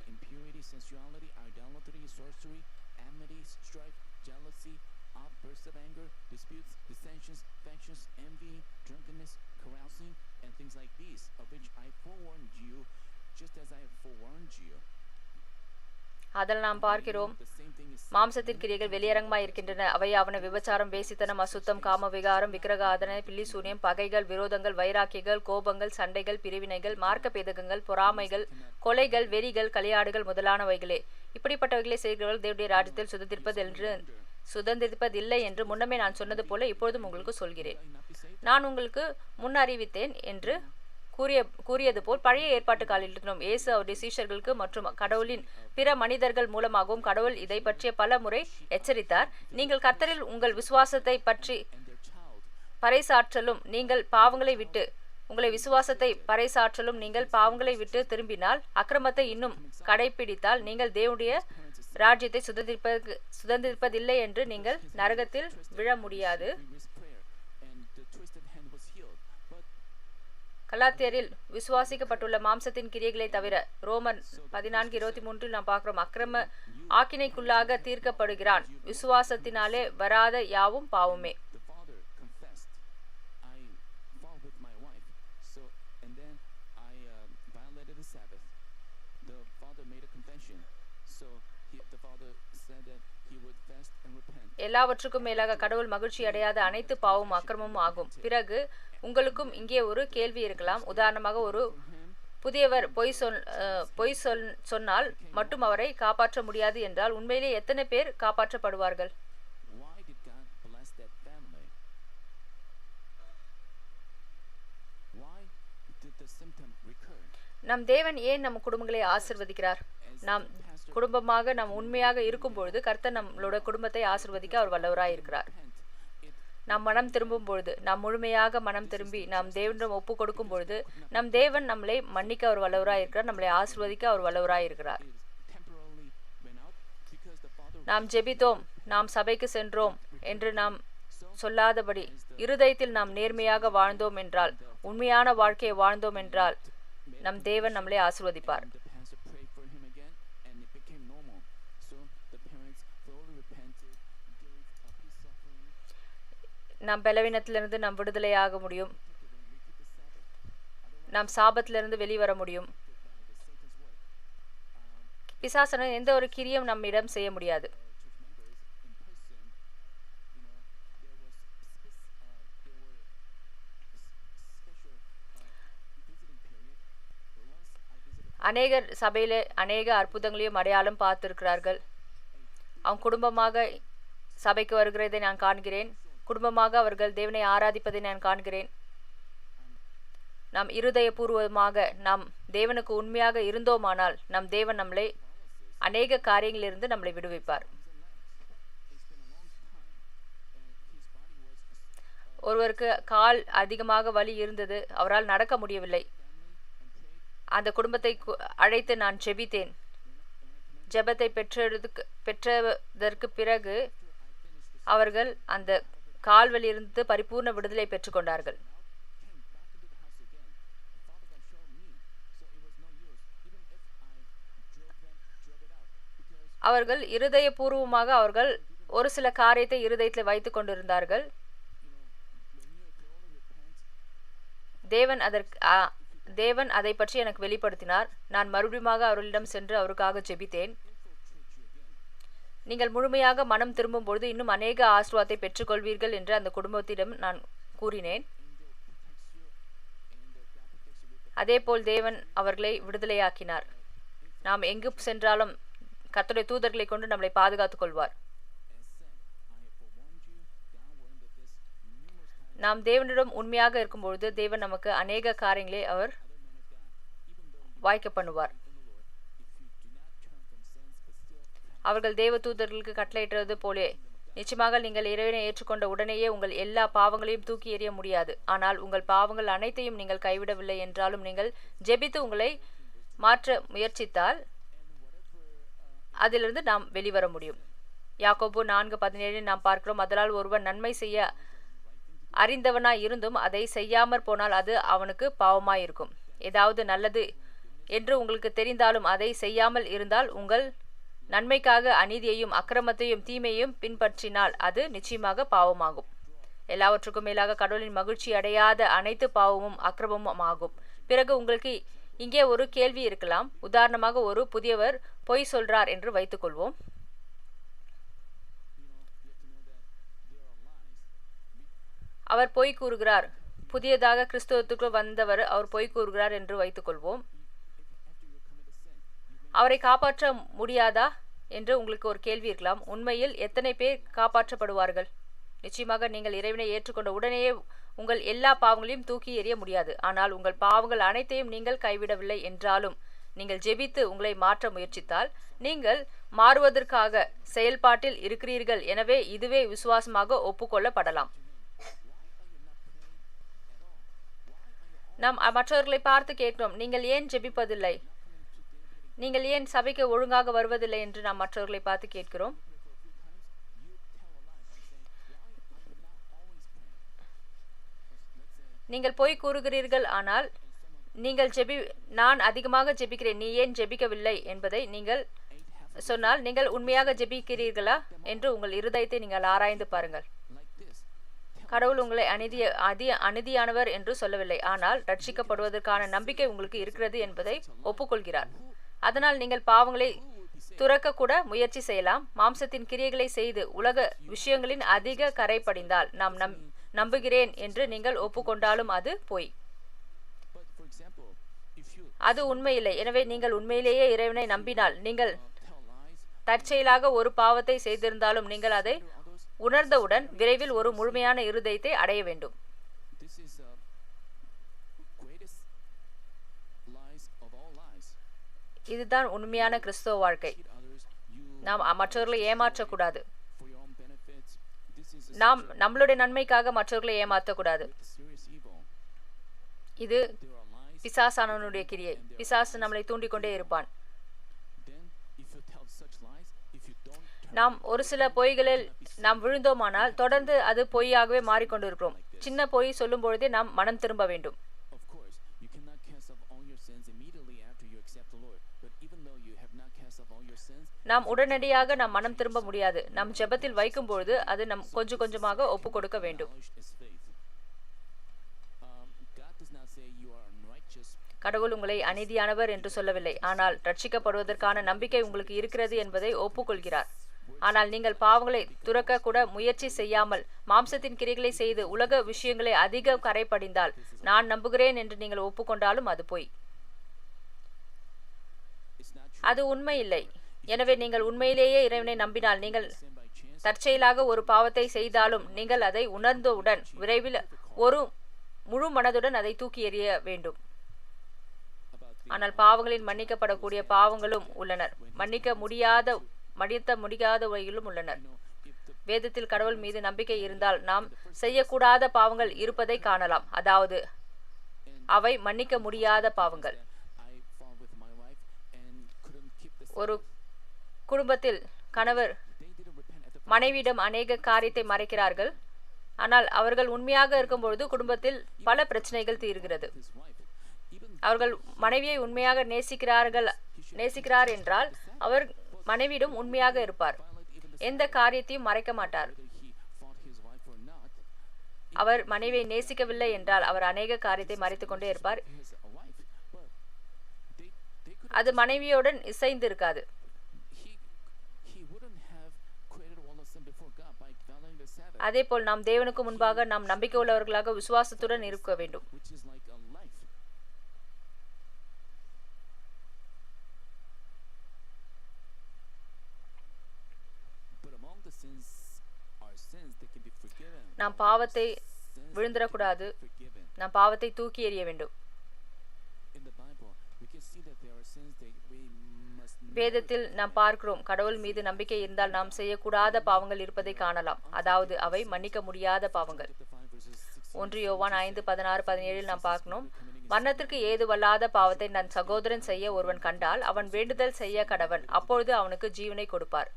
அதில் நாம் பார்க்கிறோம், மாம்சத்தின் கிரியைகள் வெளியரங்கமாய் இருக்கின்றன. அவையாவன விபச்சாரம், வேசித்தனம், அசுத்தம், காம விகாரம், விக்கிரக ஆதனை, பில்லி சூனியம், பகைகள், விரோதங்கள், வைராக்கியங்கள், கோபங்கள், சண்டைகள், பிரிவினைகள், மார்க்க பேதகங்கள், பொறாமைகள், கொலைகள், வெறிகள், களியாடுகள் முதலானவைகளே. இப்படிப்பட்டவைகளை செய்கிறவர்கள் தேவனுடைய ராஜ்யத்தில் சுதந்திரிப்பதில்லை என்று முன்னமே நான் சொன்னது போல இப்பொழுதும் உங்களுக்கு சொல்கிறேன். நான் உங்களுக்கு முன் அறிவித்தேன் என்று கூறியது போல் பழைய ஏற்பாட்டு காலில் இருக்கிறோம். இயேசு அவருடைய சீஷர்களுக்கு மற்றும் கடவுளின் பிற மனிதர்கள் மூலமாகவும் கடவுள் இதை பற்றிய பல முறை எச்சரித்தார். நீங்கள் கர்த்தரில் உங்கள் விசுவாசத்தை பறைசாற்றலும் நீங்கள் பாவங்களை விட்டு உங்களை விசுவாசத்தை பறைசாற்றலும் நீங்கள் பாவங்களை விட்டு திரும்பினால் அக்கிரமத்தை இன்னும் கடைபிடித்தால் நீங்கள் தேவனுடைய ராஜ்யத்தை சுதந்திரிப்பதில்லை என்று நீங்கள் நரகத்தில் விழ முடியாது. கலாத்தியரில் விசுவாசிக்கப்பட்டுள்ள மாம்சத்தின் கிரியைகளை தவிர ரோமர் 14:23 நாம் பார்க்கிறோம், அக்கிரம ஆக்கினைக்குள்ளாக தீர்க்கப்படுகிறான், விசுவாசத்தினாலே வராத யாவும் பாவமே. எல்லாவற்றுக்கும் மேலாக கடவுள் மகிழ்ச்சி அடையாத அனைத்து பாவமும் அக்கிரமமும் ஆகும். பிறகு உங்களுக்கும் இங்கே ஒரு கேள்வி இருக்கலாம். உதாரணமாக, ஒரு புதியவர் பொய் சொன்னால் மட்டும் அவரை காப்பாற்ற முடியாது என்றால் உண்மையிலே எத்தனை பேர் காப்பாற்றப்படுவார்கள்? நம் தேவன் ஏன் நம் குடும்பங்களை ஆசிர்வதிக்கிறார்? நாம் குடும்பமாக நாம் உண்மையாக இருக்கும் பொழுது கர்த்தர் நம்மளோட குடும்பத்தை ஆசிர்வதிக்க அவர் வல்லவராய் இருக்கிறார். நாம் மனம் திரும்பும் பொழுது, நாம் முழுமையாக மனம் திரும்பி நாம் தேவனிடம் ஒப்பு கொடுக்கும் பொழுது நம் தேவன் நம்மளை மன்னிக்க அவர் வல்லவராய் இருக்கிறார், நம்மளை ஆசிர்வதிக்க அவர் வல்லவராய் இருக்கிறார். நாம் ஜெபித்தோம், நாம் சபைக்கு சென்றோம் என்று நாம் சொல்லாதபடி இருதயத்தில் நாம் நேர்மையாக வாழ்ந்தோம் என்றால், உண்மையான வாழ்க்கையை வாழ்ந்தோம் என்றால் நம் தேவன் நம்மளை ஆசிர்வதிப்பார். நாம் பலவீனத்திலிருந்து நாம் விடுதலையாக முடியும். நாம் சாபத்திலிருந்து வெளிவர முடியும். பிசாசன எந்த ஒரு கிரியும் நம்மிடம் செய்ய முடியாது. அநேகர் சபையில அநேக அற்புதங்களையும் அடையாளம் பார்த்திருக்கிறார்கள். அவங்க குடும்பமாக சபைக்கு வருகிறதை நான் காண்கிறேன். குடும்பமாக அவர்கள் தேவனை ஆராதிப்பதை நான் காண்கிறேன். நாம் இருதயபூர்வமாக நாம் தேவனுக்கு உண்மையாக இருந்தோமானால் நம் தேவன் நம்மளை அநேக காரியங்களிலிருந்து நம்மளை விடுவிப்பார். ஒருவருக்கு கால் அதிகமாக வலி இருந்தது, அவரால் நடக்க முடியவில்லை. அந்த குடும்பத்தை அழைத்து நான் ஜெபித்தேன். ஜெபத்தை பெற்றதற்கு பிறகு அவர்கள் அந்த கால்வலியிலிருந்து பரிபூர்ண விடுதலை பெற்றுக்கொண்டார்கள். அவர்கள் இருதயபூர்வமாக அவர்கள் ஒரு சில காரியத்தை இருதயத்தில் வைத்துக் கொண்டிருந்தார்கள். தேவன் அதை பற்றி எனக்கு வெளிப்படுத்தினார். நான் மறுபடியும் அவர்களிடம் சென்று அவருக்காக ஜெபித்தேன். நீங்கள் முழுமையாக மனம் திரும்பும் பொழுது இன்னும் அநேக ஆசீர்வாதத்தை பெற்றுக்கொள்வீர்கள் என்று அந்த குடும்பத்திடம் நான் கூறினேன். அதேபோல் தேவன் அவர்களை விடுதலையாக்கினார். நாம் எங்கு சென்றாலும் கர்த்தருடைய தூதர்களை கொண்டு நம்மளை பாதுகாத்துக் கொள்வார். நாம் தேவனிடம் உண்மையாக இருக்கும்பொழுது தேவன் நமக்கு அநேக காரியங்களை அவர் வாய்க்க பண்ணுவார். அவர்கள் தேவ தூதர்களுக்கு கட்டளையிட்டது போலே நிச்சயமாக நீங்கள் இறைவனை ஏற்றுக்கொண்ட உடனேயே உங்கள் எல்லா பாவங்களையும் தூக்கி எறிய முடியாது. ஆனால் உங்கள் பாவங்கள் அனைத்தையும் நீங்கள் கைவிடவில்லை என்றாலும் நீங்கள் ஜெபித்து உங்களை மாற்ற முயற்சித்தால் அதிலிருந்து நாம் வெளிவர முடியும். யாக்கோபு 4:17 நாம் பார்க்கிறோம், அதனால் ஒருவன் நன்மை செய்ய அறிந்தவனாய் இருந்தும் அதை செய்யாமற் போனால் அது அவனுக்கு பாவமாயிருக்கும். ஏதாவது நல்லது என்று உங்களுக்கு தெரிந்தாலும் அதை செய்யாமல் இருந்தால் உங்கள் நன்மைக்காக அநீதியையும் அக்கிரமத்தையும் தீமையையும் பின்பற்றினால் அது நிச்சயமாக பாவமாகும். எல்லாவற்றுக்கும் மேலாக கடவுளின் மகிழ்ச்சி அடையாத அனைத்து பாவமும் அக்கிரமமும் ஆகும். பிறகு உங்களுக்கு இங்கே ஒரு கேள்வி இருக்கலாம். உதாரணமாக, ஒரு புதியவர் பொய் சொல்றார் என்று வைத்துக்கொள்வோம். அவர் பொய் கூறுகிறார். புதியதாக கிறிஸ்துவத்துக்கு வந்தவர் அவர் பொய் கூறுகிறார் என்று வைத்துக்கொள்வோம். அவரை காப்பாற்ற முடியாதா என்று உங்களுக்கு ஒரு கேள்வி இருக்கலாம். உண்மையில் எத்தனை பேர் காப்பாற்றப்படுவார்கள்? நிச்சயமாக நீங்கள் இறைவனை ஏற்றுக்கொண்ட உடனேயே உங்கள் எல்லா பாவங்களையும் தூக்கி எறிய முடியாது. ஆனால் உங்கள் பாவங்கள் அனைத்தையும் நீங்கள் கைவிடவில்லை என்றாலும் நீங்கள் ஜெபித்து உங்களை மாற்ற முயற்சித்தால் நீங்கள் மாறுவதற்காக செயல்பாட்டில் இருக்கிறீர்கள். எனவே இதுவே விசுவாசமாக ஒப்புக்கொள்ளப்படலாம். நாம் மற்றவர்களை பார்த்து கேட்கிறோம், நீங்கள் ஏன் ஜெபிப்பதில்லை, நீங்கள் ஏன் சபைக்கு ஒழுங்காக வருவதில்லை என்று நாம் மற்றவர்களை பார்த்து கேட்கிறோம். நீங்கள் பொய் கூறுகிறீர்கள், ஆனால் நீங்கள் நான் அதிகமாக ஜெபிக்கிறேன், நீ ஏன் ஜெபிக்கவில்லை என்பதை நீங்கள் சொன்னால் நீங்கள் உண்மையாக ஜெபிக்கிறீர்களா என்று உங்கள் இருதயத்தை நீங்கள் ஆராய்ந்து பாருங்கள். கடவுள் உங்களை அநீதியானவர் என்று சொல்லவில்லை, ஆனால் ரட்சிக்கப்படுவதற்கான நம்பிக்கை உங்களுக்கு இருக்கிறது என்பதை ஒப்புக்கொள்கிறார். அதனால் நீங்கள் பாவங்களை துறக்க கூட முயற்சி செய்யலாம். மாம்சத்தின் கிரியைகளை செய்து உலக விஷயங்களின் அதிக கரை படிந்தால் நாம் நம்புகிறேன் என்று நீங்கள் ஒப்புக்கொண்டாலும் அது பொய், அது உண்மையில்லை. எனவே நீங்கள் உண்மையிலேயே இறைவனை நம்பினால், நீங்கள் தற்செயலாக ஒரு பாவத்தை செய்திருந்தாலும் நீங்கள் அதை உணர்ந்தவுடன் விரைவில் ஒரு முழுமையான இருதயத்தை அடைய வேண்டும். இதுதான் உண்மையான கிறிஸ்தவ வாழ்க்கை. நாம் மற்றவர்களை ஏமாற்றக்கூடாது. நாம் நம்மளுடைய நன்மைக்காக மற்றவர்களை ஏமாற்றக்கூடாது. இது பிசாசானவனுடைய கிரியை. பிசாசு நம்மளை தூண்டிக்கொண்டே இருப்பான். நாம் ஒரு சில பொய்களில் நாம் விழுந்தோமானால் தொடர்ந்து அது பொய்யாகவே மாறிக்கொண்டிருக்கிறோம். சின்ன பொய் சொல்லும் பொழுதே நாம் மனம் திரும்ப வேண்டும். நாம் உடனடியாக நாம் மனம் திரும்ப முடியாது. நம் ஜெபத்தில் வைக்கும் பொழுது அது நம் கொஞ்சம் கொஞ்சமாக ஒப்பு கொடுக்க வேண்டும். கடவுள் உங்களை அநீதியானவர் என்று சொல்லவில்லை, ஆனால் ரட்சிக்கப்படுவதற்கான நம்பிக்கை உங்களுக்கு இருக்கிறது என்பதை ஒப்புக்கொள்கிறார். ஆனால் நீங்கள் பாவங்களை துறக்க கூட முயற்சி செய்யாமல் மாம்சத்தின் கிரிகளை செய்து உலக விஷயங்களை அதிக கரை படிந்தால் நான் நம்புகிறேன் என்று நீங்கள் ஒப்புக்கொண்டாலும் அது பொய், அது உண்மை இல்லை. எனவே நீங்கள் உண்மையிலேயே இறைவனை நம்பினால், நீங்கள் தற்செயலாக ஒரு பாவத்தை செய்தாலும் நீங்கள் அதை உணர்ந்தவுடன் விரைவில் ஒரு முழு மனதுடன் அதை தூக்கி எறிய வேண்டும். ஆனால் பாவங்களில் மன்னிக்கப்படக்கூடிய பாவங்களும் உள்ளனர், மன்னித்த முடியாதவைகளும் உள்ளனர். வேதத்தில் கடவுள் மீது நம்பிக்கை இருந்தால் நாம் செய்யக்கூடாத பாவங்கள் இருப்பதை காணலாம், அதாவது அவை மன்னிக்க முடியாத பாவங்கள். ஒரு குடும்பத்தில் கணவர் மனைவியிடம் அநேக காரியத்தை மறைக்கிறார்கள், ஆனால் அவர்கள் உண்மையாக இருக்கும்பொழுது குடும்பத்தில் பல பிரச்சனைகள் தீர்கிறது. அவர்கள் மனைவியை உண்மையாக நேசிக்கிறார் என்றால் அவர் மனைவியிடம் உண்மையாக இருப்பார், எந்த காரியத்தையும் மறைக்க மாட்டார். அவர் மனைவியை நேசிக்கவில்லை என்றால் அவர் அநேக காரியத்தை மறைத்துக் கொண்டே இருப்பார். அது மனைவியுடன் இசைந்து இருக்காது. அதேபோல் நாம் தேவனுக்கு முன்பாக நாம் நம்பிக்கை உள்ளவர்களாக விசுவாசத்துடன் இருக்க வேண்டும். நாம் பாவத்தை விழுந்துடக்கூடாது, நாம் பாவத்தை தூக்கி எறிய வேண்டும். வேதத்தில் நாம் பார்க்கிறோம், கடவுள் மீது நம்பிக்கை இருந்தால் நாம் செய்யக்கூடாத பாவங்கள் இருப்பதை காணலாம், அதாவது அவை மன்னிக்க முடியாத பாவங்கள். 1 யோவான் 5:16-17 நாம் பார்க்கணும். மரணத்திற்கு ஏதுவல்லாத பாவத்தை தன் சகோதரன் செய்ய ஒருவன் கண்டால் அவன் வேண்டுதல் செய்ய கடவன், அப்பொழுது அவனுக்கு ஜீவனை கொடுப்பார்.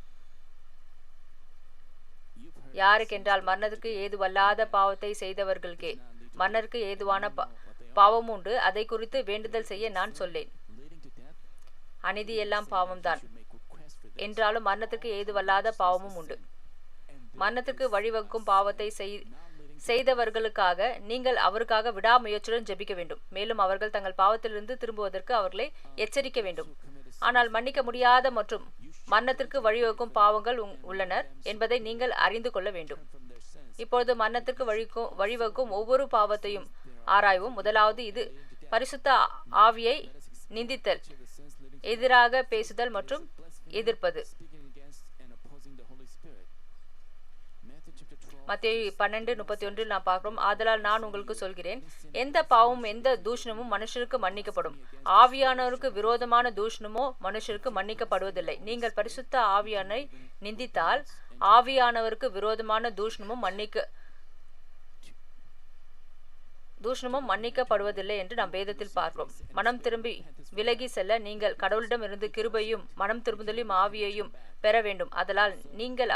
யாருக்கென்றால் மரணத்திற்கு ஏதுவல்லாத பாவத்தை செய்தவர்களுக்கே. மரணத்திற்கு ஏதுவான பாவம் உண்டு, அதை குறித்து வேண்டுதல் செய்ய நான் சொல்லேன். அநீதி எல்லாம் பாவம்தான் என்றாலும் மரணத்திற்கு ஏதுவல்லாத பாவமும் உண்டு. மரணத்திற்கு வழிவகுக்கும் பாவத்தை செய்தவர்களுக்காக நீங்கள் அவருக்காக விடாமுயற்சியுடன் ஜெபிக்க வேண்டும். மேலும் அவர்கள் தங்கள் பாவத்திலிருந்து திரும்புவதற்கு அவர்களை எச்சரிக்க வேண்டும். ஆனால் மன்னிக்க முடியாத மற்றும் மரணத்திற்கு வழிவகுக்கும் பாவங்கள் உள்ளனர் என்பதை நீங்கள் அறிந்து கொள்ள வேண்டும். இப்பொழுது மரணத்திற்கு வழிவகுக்கும் ஒவ்வொரு பாவத்தையும் ஆராய்வோம். முதலாவது, இது பரிசுத்த ஆவியை நிந்தித்தல், எதிராக பேசுதல் மற்றும் எதிர்ப்பது. மத்தேயு 12:31 நாம் பார்க்கிறோம். ஆதலால் நான் உங்களுக்கு சொல்கிறேன், எந்த பாவமும் எந்த தூஷணமும் மனுஷருக்கு மன்னிக்கப்படும், ஆவியானவருக்கு விரோதமான தூஷணமோ மனுஷருக்கு மன்னிக்கப்படுவதில்லை. நீங்கள் பரிசுத்த ஆவியானை நிந்தித்தால் ஆவியானவருக்கு விரோதமான தூஷணமும் தூஷணமும் மன்னிக்கப்படுவதில்லை என்று நாம் வேதத்தில் பார்க்கிறோம். மனம் திரும்பி விலகி செல்ல நீங்கள் கடவுளிடம் இருந்து கிருபையும் மனம் திரும்புதலையும் ஆவியையும் பெற வேண்டும். அதனால் நீங்கள்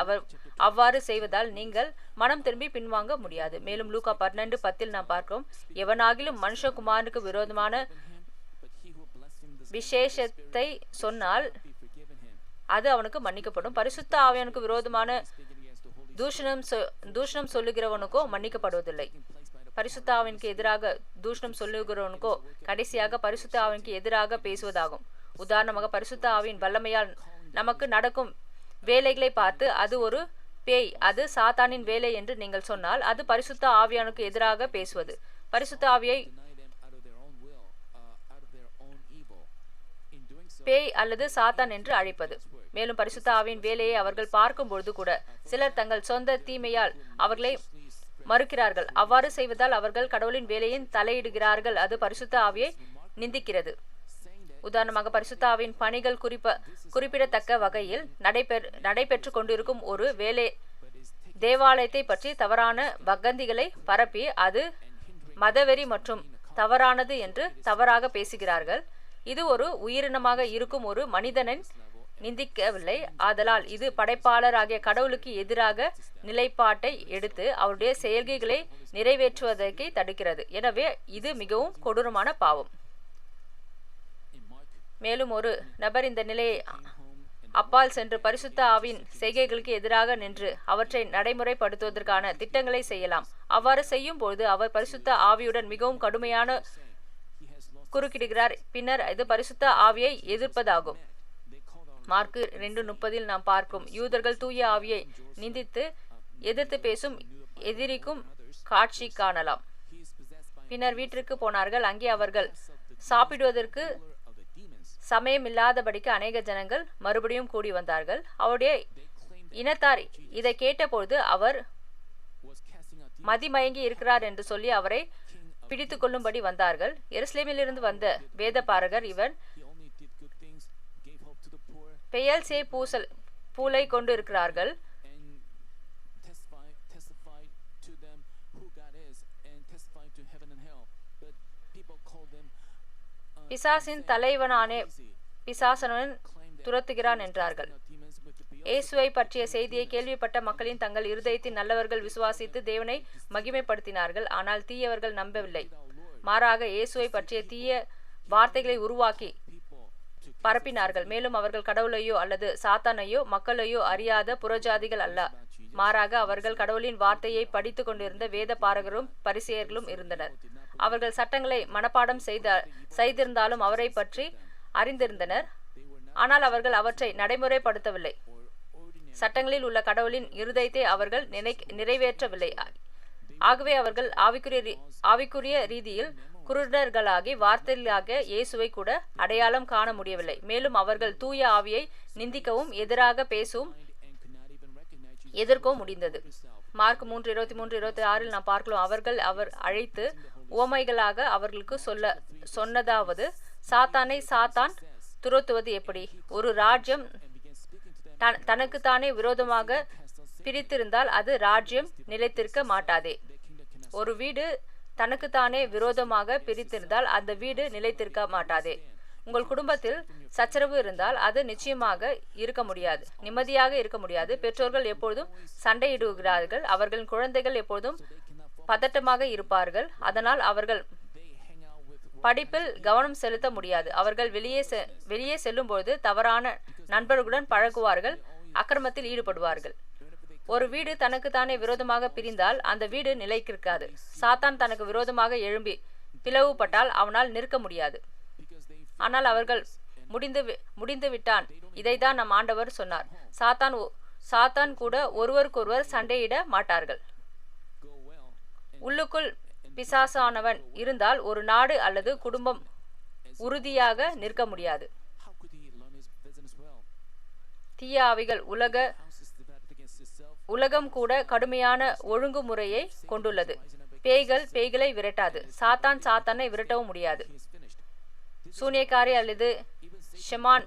அவ்வாறு செய்வதால் நீங்கள் மனம் திரும்பி பின்வாங்க முடியாது. மேலும் லூக்கா 12:10 நாம் பார்க்கிறோம், எவனாகிலும் மனுஷகுமாரனுக்கு விரோதமான விசேஷத்தை சொன்னால் அது அவனுக்கு மன்னிக்கப்படும். பரிசுத்த ஆவியானுக்கு விரோதமான தூஷணம் சொல்லுகிறவனுக்கோ மன்னிக்கப்படுவதில்லை. பரிசுத்த ஆவிக்கு எதிராக தூஷணம் சொல்லுகிறவனுக்கோ கடைசியாக பரிசுத்த ஆவிக்கு எதிராக பேசுவதாகும். உதாரணமாக, பரிசுத்த ஆவியின் வல்லமையால் நமக்கு நடக்கும் வேலைகளை பார்த்து அது ஒரு பேய், அது சாத்தானின் வேலை என்று நீங்கள் சொன்னால் அது பரிசுத்த ஆவியானுக்கு எதிராக பேசுவது. பரிசுத்த ஆவியை பேய் அல்லது சாத்தான் என்று அழைப்பது. மேலும் பரிசுத்த ஆவியின் வேலையை அவர்கள் பார்க்கும் பொழுது கூட சிலர் தங்கள் சொந்த தீமையால் அவர்களை மறுக்கிறார்கள். அவ்வாறு செய்வதால் அவர்கள் கடவுளின் வேலையின் தலையிடுகிறார்கள். அது பரிசுத்த ஆவியை நிந்திக்கிறது. உதாரணமாக, பரிசுத்த ஆவியின் பணிகள் குறிப்பிடத்தக்க வகையில் நடைபெற்று கொண்டிருக்கும் ஒரு வேலை தேவாலயத்தை பற்றி தவறான வதந்திகளை பரப்பி அது மதவெறி மற்றும் தவறானது என்று தவறாக பேசுகிறார்கள். இது ஒரு உயிரினமாக இருக்கும் ஒரு மனிதனை நிந்திக்கவில்லை. ஆதலால் இது படைப்பாளராகிய கடவுளுக்கு எதிராக நிலைப்பாட்டை எடுத்து அவருடைய செயல்களை நிறைவேற்றுவதற்கு தடுக்கிறது. எனவே இது மிகவும் கொடூரமான பாவம். மேலும் ஒரு நபர் இந்த நிலையை அப்பால் சென்று பரிசுத்த ஆவியின் செய்கைகளுக்கு எதிராக நின்று அவற்றை நடைமுறைப்படுத்துவதற்கான திட்டங்களை செய்யலாம். அவ்வாறு செய்யும் பொழுது அவர் பரிசுத்த ஆவியுடன் மிகவும் கடுமையான குறுக்கிடுகிறார். பின்னர் இது பரிசுத்த ஆவியை எதிர்ப்பதாகும். மார்க்கு 2:30 நாம் பார்க்கும் யூதர்கள் தூய ஆவியை நிந்தித்து எதிர்த்து பேசும் எதிரிக்கும் காட்சி காணலாம். பின்னர் வீட்டிற்கு போனார்கள். அங்கே அவர்கள் சாப்பிடுவதற்கு சமயமில்லாதபடிக்கு அநேக ஜனங்கள் மறுபடியும் கூடி வந்தார்கள். அவருடைய இனத்தார் இதை கேட்டபொழுது அவர் மதிமயங்கி இருக்கிறார் என்று சொல்லி அவரை பிடித்து கொள்ளும்படி வந்தார்கள். எருசலேமிலிருந்து வந்த வேதபாரகர் இவன் பெயல்சே பூலை கொண்டு இருக்கிறார்கள். பிசாசின் தலைவனானே பிசாசனன் துரத்துகிறான் என்றார்கள். இயேசுவை பற்றிய செய்தியை கேள்விப்பட்ட மக்களின் தங்கள் இருதயத்தின் நல்லவர்கள் விசுவாசித்து தேவனை மகிமைப்படுத்தினார்கள். ஆனால் தீயவர்கள் நம்பவில்லை. மாறாக இயேசுவை பற்றிய தீய வார்த்தைகளை உருவாக்கி பரப்பினார்கள். மேலும் அவர்கள் கடவுளையோ அல்லது சாத்தானையோ மக்களையோ அறியாத புறஜாதிகள் அல்ல. மாறாக அவர்கள் கடவுளின் வார்த்தையை படித்து கொண்டிருந்த வேத பாரகரும் பரிசேயர்களும் இருந்தனர். அவர்கள் சட்டங்களை மனப்பாடம் செய்திருந்தாலும் அவரை பற்றி அறிந்திருந்தனர். ஆனால் அவர்கள் அவற்றை நடைமுறைப்படுத்தவில்லை. சட்டங்களில் உள்ள கடவுளின் இருதயத்தை அவர்கள் நிறைவேற்றவில்லை. ஆகவே அவர்கள் ஆவிக்குரிய ரீதியில் குருடர்களாகி வார்த்தைகளாக இயேசுவை கூட அடையாளம் காண முடியவில்லை. மேலும் அவர்கள் தூய ஆவியை நிந்திக்கவும் எதிராக பேசவும் எதிர்க்கவும் முடிந்தது. மார்க் 3:23-26 நாம் பார்க்கலாம். அவர் அழைத்து உவமைகளாக அவர்களுக்கு சொன்னதாவது, சாத்தானை சாத்தான் துரத்துவது எப்படி? ஒரு ராஜ்யம் தனக்குத்தானே விரோதமாக பிரித்திருந்தால் அது ராஜ்யம் நிலைத்திருக்க மாட்டாதே. ஒரு வீடு தனக்குத்தானே விரோதமாக பிரித்திருந்தால் அந்த வீடு நிலைத்திருக்க மாட்டாதே. உங்கள் குடும்பத்தில் சச்சரவு இருந்தால் அது நிச்சயமாக இருக்க முடியாது, நிம்மதியாக இருக்க முடியாது. பெற்றோர்கள் எப்பொழுதும் சண்டையிடுகிறார்கள். அவர்களின் குழந்தைகள் எப்பொழுதும் பதட்டமாக இருப்பார்கள். அதனால் அவர்கள் படிப்பில் கவனம் செலுத்த முடியாது. அவர்கள் வெளியே செல்லும்போது தவறான நண்பர்களுடன் பழகுவார்கள், அக்கிரமத்தில் ஈடுபடுவார்கள். ஒரு வீடு தனக்குத்தானே விரோதமாக பிரிந்தால் அந்த வீடு நிலைத்திருக்காது. சாத்தான் தனக்கு விரோதமாக எழும்பி பிளவுபட்டால் அவனால் நிற்க முடியாது. ஆனால் அவர்கள் முடிந்து விட்டான். இதைதான் நம் ஆண்டவர் சொன்னார். சாத்தான் கூட ஒருவருக்கொருவர் சண்டையிட மாட்டார்கள். உள்ளுக்குள் பிசாசானவன் இருந்தால் ஒரு நாடு அல்லது குடும்பம் உறுதியாக நிற்க முடியாது. தீய ஆவிகள் உலகம் கூட கடுமையான ஒழுங்குமுறையை கொண்டுள்ளது. பேய்களை விரட்டாது. சாத்தானை விரட்டவும் முடியாது. சூனியக்காரி அல்லது ஷமான்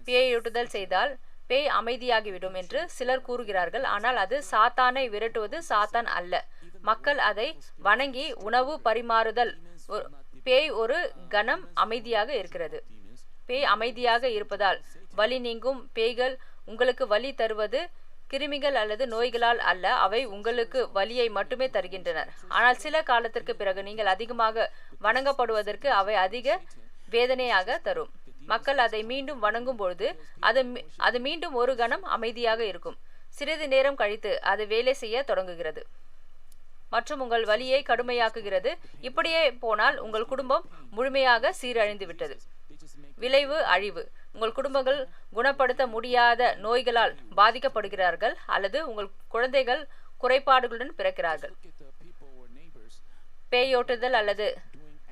பேயொட்டுதல் செய்தால் பேய் அமைதியாகிவிடும் என்று சிலர் கூறுகிறார்கள். ஆனால் அது சாத்தானை விரட்டுவது சாத்தான் அல்ல. மக்கள் அதை வணங்கி உணவு பரிமாறுதல். பேய் ஒரு கணம் அமைதியாக இருக்கிறது. பேய் அமைதியாக இருப்பதால் வலி நீங்கும். பேய்கள் உங்களுக்கு வலி தருவது கிருமிகள் அல்லது நோய்களால் அல்ல, அவை உங்களுக்கு வலியை மட்டுமே தருகின்றனர். ஆனால் சில காலத்திற்கு பிறகு நீங்கள் அதிகமாக வணங்கப்படுவதற்கு அவை அதிக வேதனையாக தரும். மக்கள் அதை மீண்டும் வணங்கும் பொழுது அது மீண்டும் ஒரு கணம் அமைதியாக இருக்கும். சிறிது நேரம் கழித்து அது வேலை செய்ய தொடங்குகிறது மற்றும் உங்கள் வலியை கடுமையாக்குகிறது. இப்படியே போனால் உங்கள் குடும்பம் முழுமையாக சீரழிந்து விட்டது. விளைவு அழிவு. உங்கள் குடும்பங்கள் குணப்படுத்த முடியாத நோய்களால் பாதிக்கப்படுகிறார்கள் அல்லது உங்கள் குழந்தைகள் குறைபாடுகளுடன் பிறக்கிறார்கள். பேயோட்டுதல் அல்லது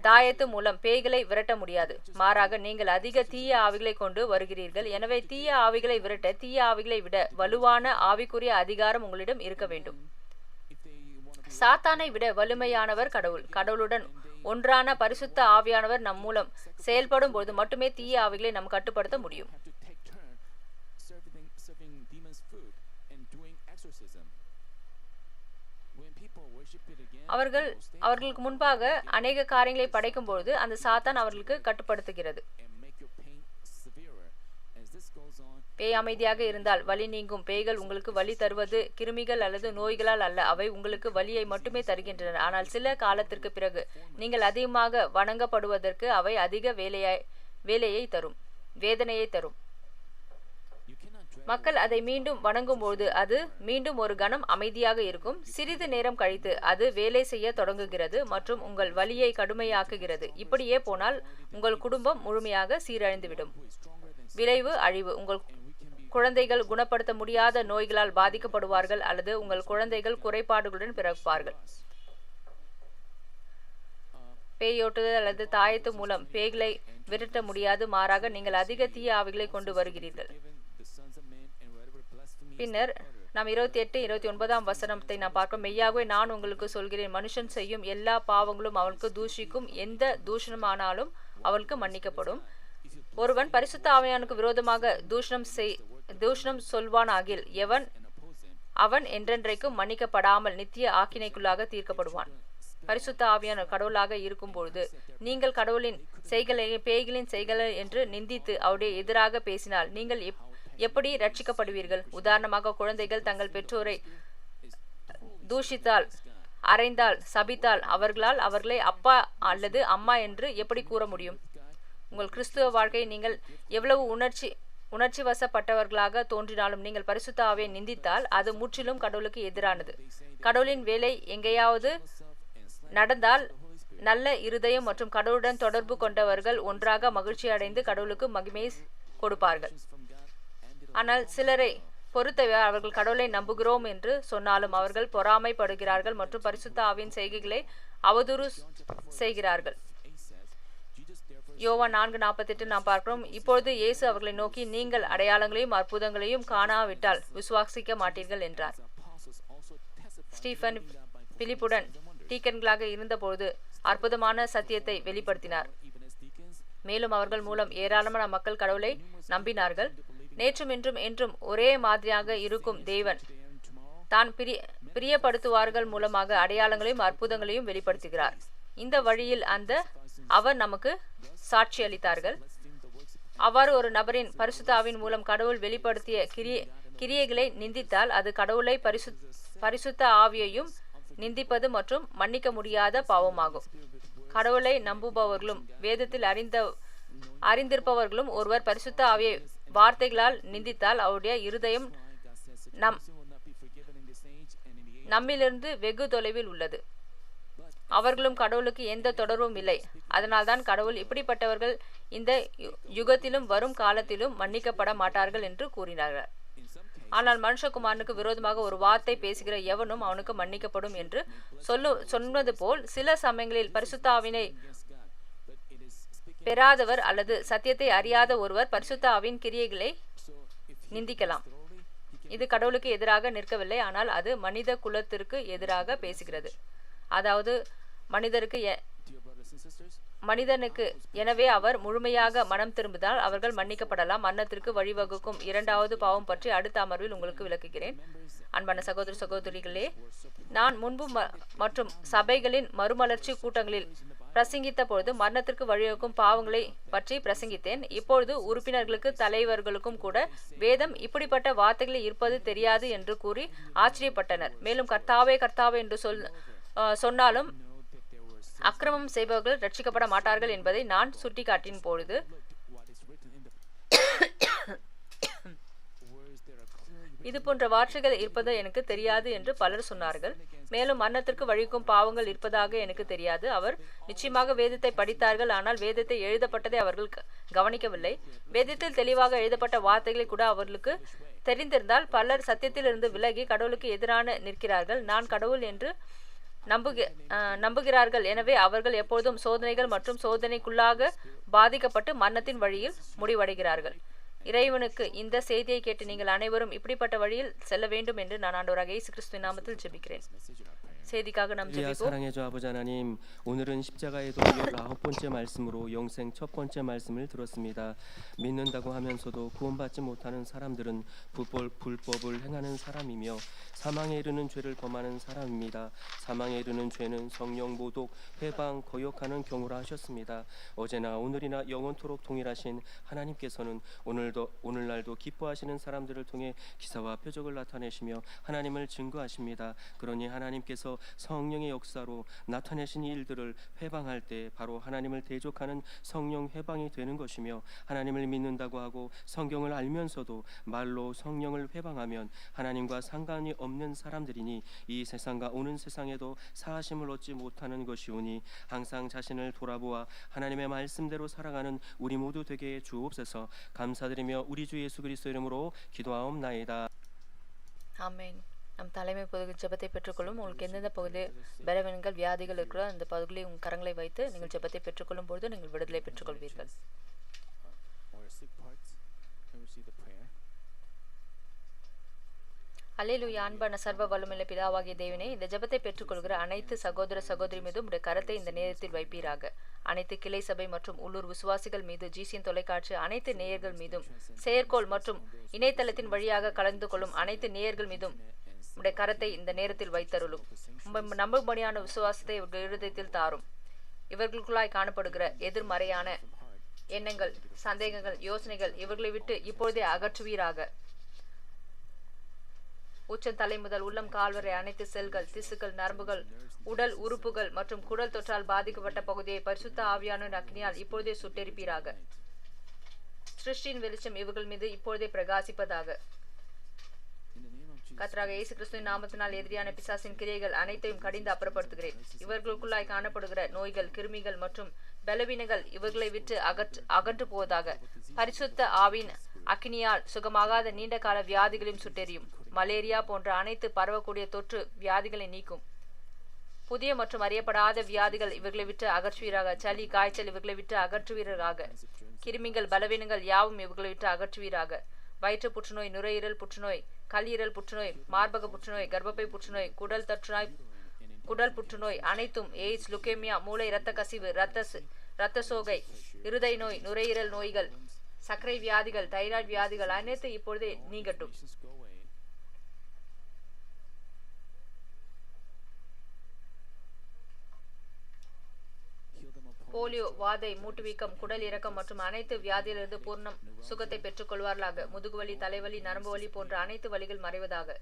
தாயத்து மூலம் பேய்களை விரட்ட முடியாது. மாறாக நீங்கள் அதிக தீய ஆவிகளை கொண்டு வருகிறீர்கள். எனவே தீய ஆவிகளை விரட்ட தீய ஆவிகளை விட வலுவான ஆவிக்குரிய அதிகாரம் உங்களிடம் இருக்க வேண்டும். சாத்தானை விட வலிமையானவர் கடவுள். கடவுளுடன் ஒன்றான பரிசுத்த ஆவியானவர் நம் மூலம் செயல்படும் பொழுது மட்டுமே தீய ஆவிகளை நாம் கட்டுப்படுத்த முடியும். அவர்களுக்கு முன்பாக அநேக காரியங்களை படைக்கும் பொழுது அந்த சாத்தான் அவர்களுக்கு கட்டுப்படுத்துகிறது. பேய் அமைதியாக இருந்தால் வலி நீங்கும். பேய்கள் உங்களுக்கு வலி தருவது கிருமிகள் அல்லது நோய்களால் அல்ல, அவை உங்களுக்கு வலியை மட்டுமே தருகின்றன. ஆனால் சில காலத்திற்கு பிறகு நீங்கள் அதிகமாக வணங்கப்படுவதற்கு அவை அதிக வேலையை தரும், வேதனையை தரும். மக்கள் அதை மீண்டும் வணங்கும் போது அது மீண்டும் ஒரு கணம் அமைதியாக இருக்கும். சிறிது நேரம் கழித்து அது வேலை செய்ய தொடங்குகிறது மற்றும் உங்கள் வலியை கடுமையாக்குகிறது. இப்படியே போனால் உங்கள் குடும்பம் முழுமையாக சீரழிந்துவிடும். விளைவு அழிவு. உங்கள் குழந்தைகள் குணப்படுத்த முடியாத நோய்களால் பாதிக்கப்படுவார்கள் அல்லது உங்கள் குழந்தைகள் குறைபாடுகளுடன் பிறப்பார்கள். பேயோட்டுதல் அல்லது தாயத்து மூலம் பேய்களை விரட்ட முடியாது. மாறாக நீங்கள் அதிக தீய ஆவிகளை கொண்டு வருகிறீர்கள். பின்னர் நாம் 28, 29 வசனத்தை நாம் பார்க்கிறோம். மெய்யாகவே நான் உங்களுக்கு சொல்கிறேன், மனுஷன் செய்யும் எல்லா பாவங்களும் அவனுக்கு தூஷிக்கும். எந்த தூஷணமானாலும் அவனுக்கு மன்னிக்கப்படும். ஒருவன் பரிசுத்த ஆவியானுக்கு விரோதமாக தூஷணம் சொல்வானாகில் அவன் என்றென்றைக்கும் மன்னிக்கப்படாமல் நித்திய ஆக்கினைக்குள்ளாக தீர்க்கப்படுவான். பரிசுத்த ஆவியான கடவுளாக இருக்கும் பொழுது நீங்கள் கடவுளின் செய்களை பேய்களின் செய்களை என்று நிந்தித்து அவருடைய எதிராக பேசினால் நீங்கள் எப்படி ரட்சிக்கப்படுவீர்கள்? உதாரணமாக, குழந்தைகள் தங்கள் பெற்றோரை தூஷித்தால், அறைந்தால், சபித்தால் அவர்களால் அவர்களை அப்பா அல்லது அம்மா என்று எப்படி கூற முடியும்? உங்கள் கிறிஸ்துவ வாழ்க்கையை நீங்கள் எவ்வளவு உணர்ச்சி வசப்பட்டவர்களாக தோன்றினாலும் நீங்கள் பரிசுத்த ஆவியை நிந்தித்தால் அது முற்றிலும் கடவுளுக்கு எதிரானது. கடவுளின் வேலை எங்கேயாவது நடந்தால் நல்ல இருதயம் மற்றும் கடவுளுடன் தொடர்பு கொண்டவர்கள் ஒன்றாக மகிழ்ச்சி அடைந்து கடவுளுக்கு மகிமை கொடுப்பார்கள். ஆனால் சிலரை பொறுத்தவரை அவர்கள் கடவுளை நம்புகிறோம் என்று சொன்னாலும் அவர்கள் பொறாமைப்படுகிறார்கள் மற்றும் பரிசுத்த ஆவியின் செய்கைகளை அவதூறு செய்கிறார்கள். யோவான் 4:48 நாம் பார்க்கிறோம். இப்பொழுது இயேசு அவர்களை நோக்கி, நீங்கள் அடையாளங்களையும் அற்புதங்களையும் காணாவிட்டால் விசுவாசிக்க மாட்டீர்கள் என்றார். ஸ்டீஃபன் பிலிப்புடன் டீக்கன்களாக இருந்தபோது அற்புதமான சத்தியத்தை வெளிப்படுத்தினார். மேலும் அவர்கள் மூலம் ஏராளமான மக்கள் கடவுளை நம்பினார்கள். நேற்றும் இன்றும் என்றும் ஒரே மாதிரியாக இருக்கும் தேவன் தான் பிரியப்படுத்துவார்கள் மூலமாக அடையாளங்களையும் அற்புதங்களையும் வெளிப்படுத்துகிறார். இந்த வழியில் அவர் நமக்கு சாட்சி அளித்தார்கள். அவ்வாறு ஒரு நபரின் பரிசுத்த ஆவியின் மூலம் கடவுள் வெளிப்படுத்திய கிரியைகளை நிந்தித்தால் அது கடவுளை பரிசுத்த ஆவியையும் நிந்திப்பது மற்றும் மன்னிக்க முடியாத பாவமாகும். கடவுளை நம்புபவர்களும் வேதத்தில் அறிந்திருப்பவர்களும் ஒருவர் பரிசுத்த ஆவியை வார்த்தைகளால் நிந்தித்தால் அவருடைய இருதயம் நம்மிலிருந்து வெகு தொலைவில் உள்ளது. அவர்களும் கடவுளுக்கு எந்த தொடர்பும் இல்லை. அதனால்தான் கடவுள் இப்படிப்பட்டவர்கள் இந்த யுகத்திலும் வரும் காலத்திலும் மன்னிக்கப்பட மாட்டார்கள் என்று கூறினார்கள். ஆனால் மனுஷகுமாரனுக்கு விரோதமாக ஒரு வார்த்தை பேசுகிற எவனும் அவனுக்கு மன்னிக்கப்படும் என்று சொன்னது போல் சில சமயங்களில் பரிசுத்த ஆவினை பெறாதவர் அல்லது சத்தியத்தை அறியாத ஒருவர் பரிசுத்த ஆவியின் கிரியைகளை நிந்திக்கலாம். இது கடவுளுக்கு எதிராக நிற்கவில்லை, ஆனால் அது மனித குலத்திற்கு எதிராக பேசுகிறது. அதாவது மனிதருக்கு மனிதனுக்கு எனவே அவர் முழுமையாக மனம் திரும்பினால் அவர்கள் மன்னிக்கப்படலாம். மரணத்திற்கு வழிவகுக்கும் இரண்டாவது பாவம் பற்றி அடுத்த அமர்வில் உங்களுக்கு விளக்குகிறேன். அன்பான சகோதர சகோதரிகளே, நான் முன்பு மற்றும் சபைகளின் மறுமலர்ச்சி கூட்டங்களில் பிரசங்கித்த பொழுது மரணத்திற்கு வழிவகுக்கும் பாவங்களை பற்றி பிரசங்கித்தேன். இப்பொழுது உறுப்பினர்களுக்கு தலைவர்களுக்கும் கூட வேதம் இப்படிப்பட்ட வார்த்தைகள் இருப்பது தெரியாது என்று கூறி ஆச்சரியப்பட்டனர். மேலும் கர்த்தாவே கர்த்தாவே என்று சொன்னாலும் அக்கிரமம் செய்பவர்கள் ரட்சிக்கப்பட மாட்டார்கள் என்பதை நான் சுட்டிக்காட்டின பொழுது இது போன்ற வார்த்தைகள் இருப்பது எனக்கு தெரியாது என்று பலர் சொன்னார்கள். மேலும் மரணத்திற்கு வழிக்கும் பாவங்கள் இருப்பதாக எனக்கு தெரியாது. அவர் நிச்சயமாக வேதத்தை படித்தார்கள், ஆனால் வேதத்தை எழுதப்பட்டதை அவர்கள் கவனிக்கவில்லை. வேதத்தில் தெளிவாக எழுதப்பட்ட வார்த்தைகளை கூட அவர்களுக்கு தெரிந்திருந்தால் பலர் சத்தியத்திலிருந்து விலகி கடவுளுக்கு எதிரான நிற்கிறார்கள். நான் கடவுள் என்று நம்புகிறார்கள். எனவே அவர்கள் எப்பொழுதும் சோதனைகள் மற்றும் சோதனைக்குள்ளாக பாதிக்கப்பட்டு மரணத்தின் வழியில் முடிவடைகிறார்கள். இறைவனுக்கு இந்த செய்தியை கேட்டு நீங்கள் அனைவரும் இப்படிப்பட்ட வழியில் செல்ல வேண்டும் என்று நான் ஆண்டவராகிய இயேசு கிறிஸ்துவின் நாமத்தில் ஜெபிக்கிறேன். செய்திக்காக நாம் 우리야 ஜெபிப்போம். 사랑의 주 아버지 하나님, 오늘은 십자가의 도 19번째 말씀으로 영생 첫 번째 말씀을 들었습니다. 믿는다고 하면서도 구원받지 못하는 사람들은 불법을 행하는 사람이며 사망에 이르는 죄를 범하는 사람입니다. 사망에 이르는 죄는 성령 모독, 회방, 거역하는 경우라 하셨습니다. 어제나 오늘이나 영원토록 동일하신 하나님께서는 오늘날도 기뻐하시는 사람들을 통해 기사와 표적을 나타내시며 하나님을 증거하십니다. 그러니 하나님께서 성령의 역사로 나타내신 일들을 회방할 때 바로 하나님을 대적하는 성령 회방이 되는 것이며, 하나님을 믿는다고 하고 성경을 알면서도 말로 성령을 회방하면 하나님과 상관이 없는 사람들이니 이 세상과 오는 세상에도 사하심을 얻지 못하는 것이오니 항상 자신을 돌아보아 하나님의 말씀대로 살아가는 우리 모두 되게 주옵소서. 감사드리며 우리 주 예수 그리스도 이름으로 기도하옵나이다. ஆமென். நம் தலைமை பகுதி ஜெபத்தை பெற்றுக்கொள்ளும். உங்களுக்கு எந்தெந்த பகுதி பலவீனங்கள் வியாதிகள் இருக்கிறோ அந்த பகுதிகளில் உங்கள் கரங்களை வைத்து நீங்கள் ஜெபத்தை பெற்றுக்கொள்ளும் பொழுது நீங்கள் விடுதலை பெற்றுக்கொள்வீர்கள். அல்லேலூயா. அன்பான சர்வ வல்லமையுள்ள பிதாவாகிய தேவனே, இந்த ஜெபத்தை பெற்றுக்கொள்கிற அனைத்து சகோதர சகோதரி மீதும் உடைய கரத்தை இந்த நேரத்தில் வைப்பீராக. அனைத்து கிளை சபை மற்றும் உள்ளூர் விசுவாசிகள் மீது, ஜிசியின் தொலைக்காட்சி அனைத்து நேயர்கள் மீதும், செயற்கோள் மற்றும் இணையதளத்தின் வழியாக கலந்து கொள்ளும் அனைத்து நேயர்கள் மீதும் உடைய கரத்தை இந்த நேரத்தில் வைத்தருளும். நம்பும்படியான விசுவாசத்தை இவர்கள் இருதயத்தில் தாரும். இவர்களுக்குள்ளாய் காணப்படுகிற எதிர்மறையான எண்ணங்கள், சந்தேகங்கள், யோசனைகள் இவர்களை விட்டு இப்பொழுதே அகற்றுவீராக. உச்சந்தலை முதல் உள்ளம் கால் வரை அனைத்து செல்கள், திசுக்கள், நரம்புகள், உடல் உறுப்புகள் மற்றும் குடல் தொற்றால் பாதிக்கப்பட்ட பகுதியை பரிசுத்த ஆவியானவரின் அக்னியால் இப்பொழுதே சுட்டெரிப்பீராக. சிருஷ்டியின் வெளிச்சம் இவர்கள் மீது இப்பொழுதே பிரகாசிப்பதாக. கர்த்தராகிய இயேசு கிறிஸ்துவின் நாமத்தினால் எதிரியான பிசாசின் கிரியைகள் அனைத்தையும் கடிந்து அப்புறப்படுத்துகிறேன். இவர்களுக்குள்ளாய் காணப்படுகிற நோய்கள், கிருமிகள் மற்றும் பலவீனங்கள் இவர்களை விட்டு அகன்று போவதாக. பரிசுத்த ஆவின் அக்னியால் சுகமாகாத நீண்ட கால வியாதிகளையும் சுட்டெரியும். மலேரியா போன்ற அனைத்து பரவக்கூடிய தொற்று வியாதிகளை நீக்கும். புதிய மற்றும் அறியப்படாத வியாதிகள் இவர்களை விட்டு அகற்றுவீராக. சளி, காய்ச்சல் இவர்களை விட்டு அகற்றுவீராக. கிருமிகள், பலவீனங்கள் யாவும் இவர்களை விட்டு அகற்றுவீராக. வயிற்று புற்றுநோய், நுரையீரல் புற்றுநோய், கல்லீரல் புற்றுநோய், மார்பக புற்றுநோய், கர்ப்பப்பை புற்றுநோய், குடல் புற்றுநோய் அனைத்தும், எய்ட்ஸ், லுகேமியா, மூளை இரத்த கசிவு, இரத்த சோகை, இருதய நோய், நுரையீரல் நோய்கள், சர்க்கரை வியாதிகள், தைராய்டு வியாதிகள் அனைத்து இப்பொழுதே நீங்கட்டும். போலியோ, வாதை, மூட்டுவீக்கம், குடல் இறக்கம் மற்றும் அனைத்து வியாதியிலிருந்து பூர்ணம் சுகத்தை பெற்றுக் கொள்வார்களாக. முதுகுவலி, தலைவலி, நரம்பு வலி போன்ற அனைத்து வலிகள் மறைவதாக.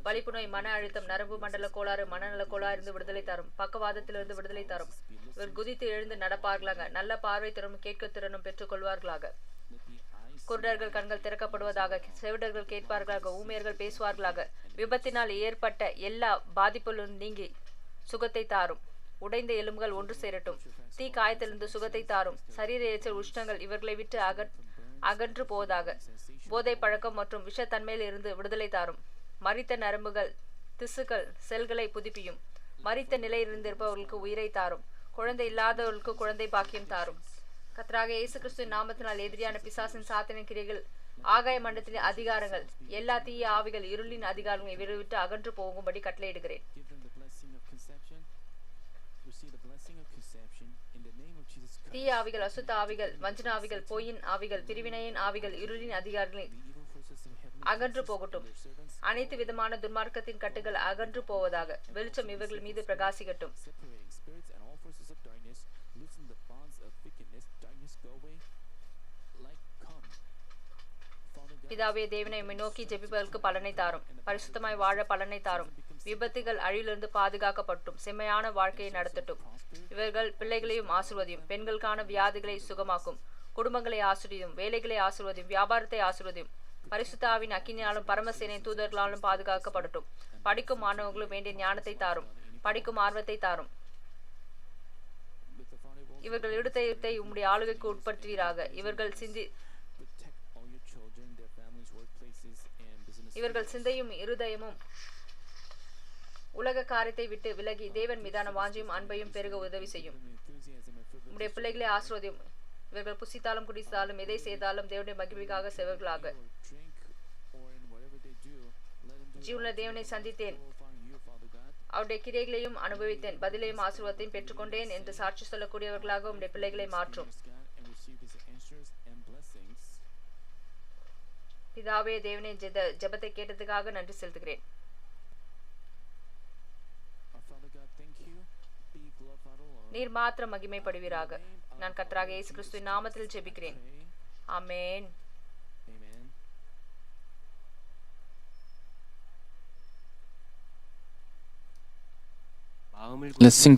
வலிப்பு நோய், மன அழுத்தம், நரம்பு மண்டல கோளாறு, மனநல கோளாறு இருந்து விடுதலை தரும். பக்கவாதத்திலிருந்து விடுதலை தரும். இவர் குதித்து எழுந்து நடப்பார்களாக. நல்ல பார்வை திறனும் கேட்க திறனும் பெற்றுக் கொள்வார்களாக. குருடர்கள் கண்கள் திறக்கப்படுவதாக. செவிடர்கள் கேட்பார்களாக. ஊமையர்கள் பேசுவார்களாக. விபத்தினால் ஏற்பட்ட எல்லா பாதிப்பிலும் நீங்கி சுகத்தை தாரும். உடைந்த எலும்புகள் ஒன்று சேரட்டும். தீ காயத்திலிருந்து சுகத்தை தாரும். சரீர எரிச்சல், உஷ்ணங்கள் இவர்களை விட்டு அகன்று போவதாக. போதை பழக்கம் மற்றும் விஷத்தன்மையில் இருந்து விடுதலை தாரும். மரித்த நரம்புகள், திசுக்கள், செல்களை புதுப்பியும். மரித்த நிலையில் இருந்திருப்பவர்களுக்கு உயிரை தாரும். குழந்தை இல்லாதவர்களுக்கு குழந்தை பாக்கியம் தாரும். கர்த்தராகிய இயேசு கிறிஸ்துவின் நாமத்தினால் எதிரியான பிசாசின் சாத்தானின் கிரியைகள், ஆகாய மண்டலத்தின் அதிகாரங்கள், எல்லா தீய ஆவிகள், இருளின் அதிகாரங்கள் இவரை விட்டு அகன்று போகும்படி கட்டளையிடுகிறேன். தீய ஆவிகள், அசுத்த ஆவிகள், வஞ்சன ஆவிகள், பொய்யின் ஆவிகள், பிரிவினையின் ஆவிகள், இருளின் அதிகாரிகளை அகன்று போகட்டும். அனைத்து விதமான துன்மார்க்கத்தின் கட்டுகள் அகன்று போவதாக. வெளிச்சம் இவர்கள் மீது பிரகாசிக்கட்டும். பிதாவே தேவனை நோக்கி ஜெபிப்பதற்கு பலனை தாரும். பரிசுத்தமாய் வாழ பலனை தாரும். விபத்துகள் அழிவிலிருந்து பாதுகாக்கப்பட்டும். செம்மையான வாழ்க்கையை நடத்தட்டும். இவர்கள் பிள்ளைகளையும் ஆசிர்வதியும். பெண்களுக்கான வியாதிகளை சுகமாக்கும். குடும்பங்களை ஆசிர்வதியும். வேலைகளை ஆசிர்வதியும். வியாபாரத்தை ஆசிர்வதியும். பரிசுத்தாவின் அக்கினியாலும் பரமசேனை தூதர்களாலும் பாதுகாக்கப்படட்டும். படிக்கும் மாணவர்களும் வேண்டிய ஞானத்தை தாரும். படிக்கும் ஆர்வத்தை தாரும். இவர்கள் இருதயத்தை உம்முடைய ஆளுகைக்கு உட்படுத்துவீராக. இவர்கள் சிந்தையும் இருதயமும் உலக காரியத்தை விட்டு விலகி தேவன் மீதான வாஞ்சியும் அன்பையும் பெருக உதவி செய்யும். உம்முடைய பிள்ளைகளை ஆசிர்வதியும். இவர்கள் புசித்தாலும் குடித்தாலும் எதை செய்தாலும் தேவனுடைய மகிழ்ச்சிக்காக செவர்களாக. ஜீவனுள்ள தேவனை சந்தித்தேன், அவருடைய கிரியைகளையும் அனுபவித்தேன், பதிலையும் ஆசீர்வாதத்தையும் பெற்றுக்கொண்டேன் என்று சாட்சி சொல்லக்கூடியவர்களாக உம்முடைய பிள்ளைகளை மாற்றும். பிதாவே தேவனை ஜெபத்தை கேட்டதுக்காக நன்றி செலுத்துகிறேன். நீர் மாத்திரம் மகிமைப்படுவீராக. நான் கர்த்தராக இயேசு கிறிஸ்துவின் நாமத்தில் ஜெபிக்கிறேன். ஆமென். Let's sing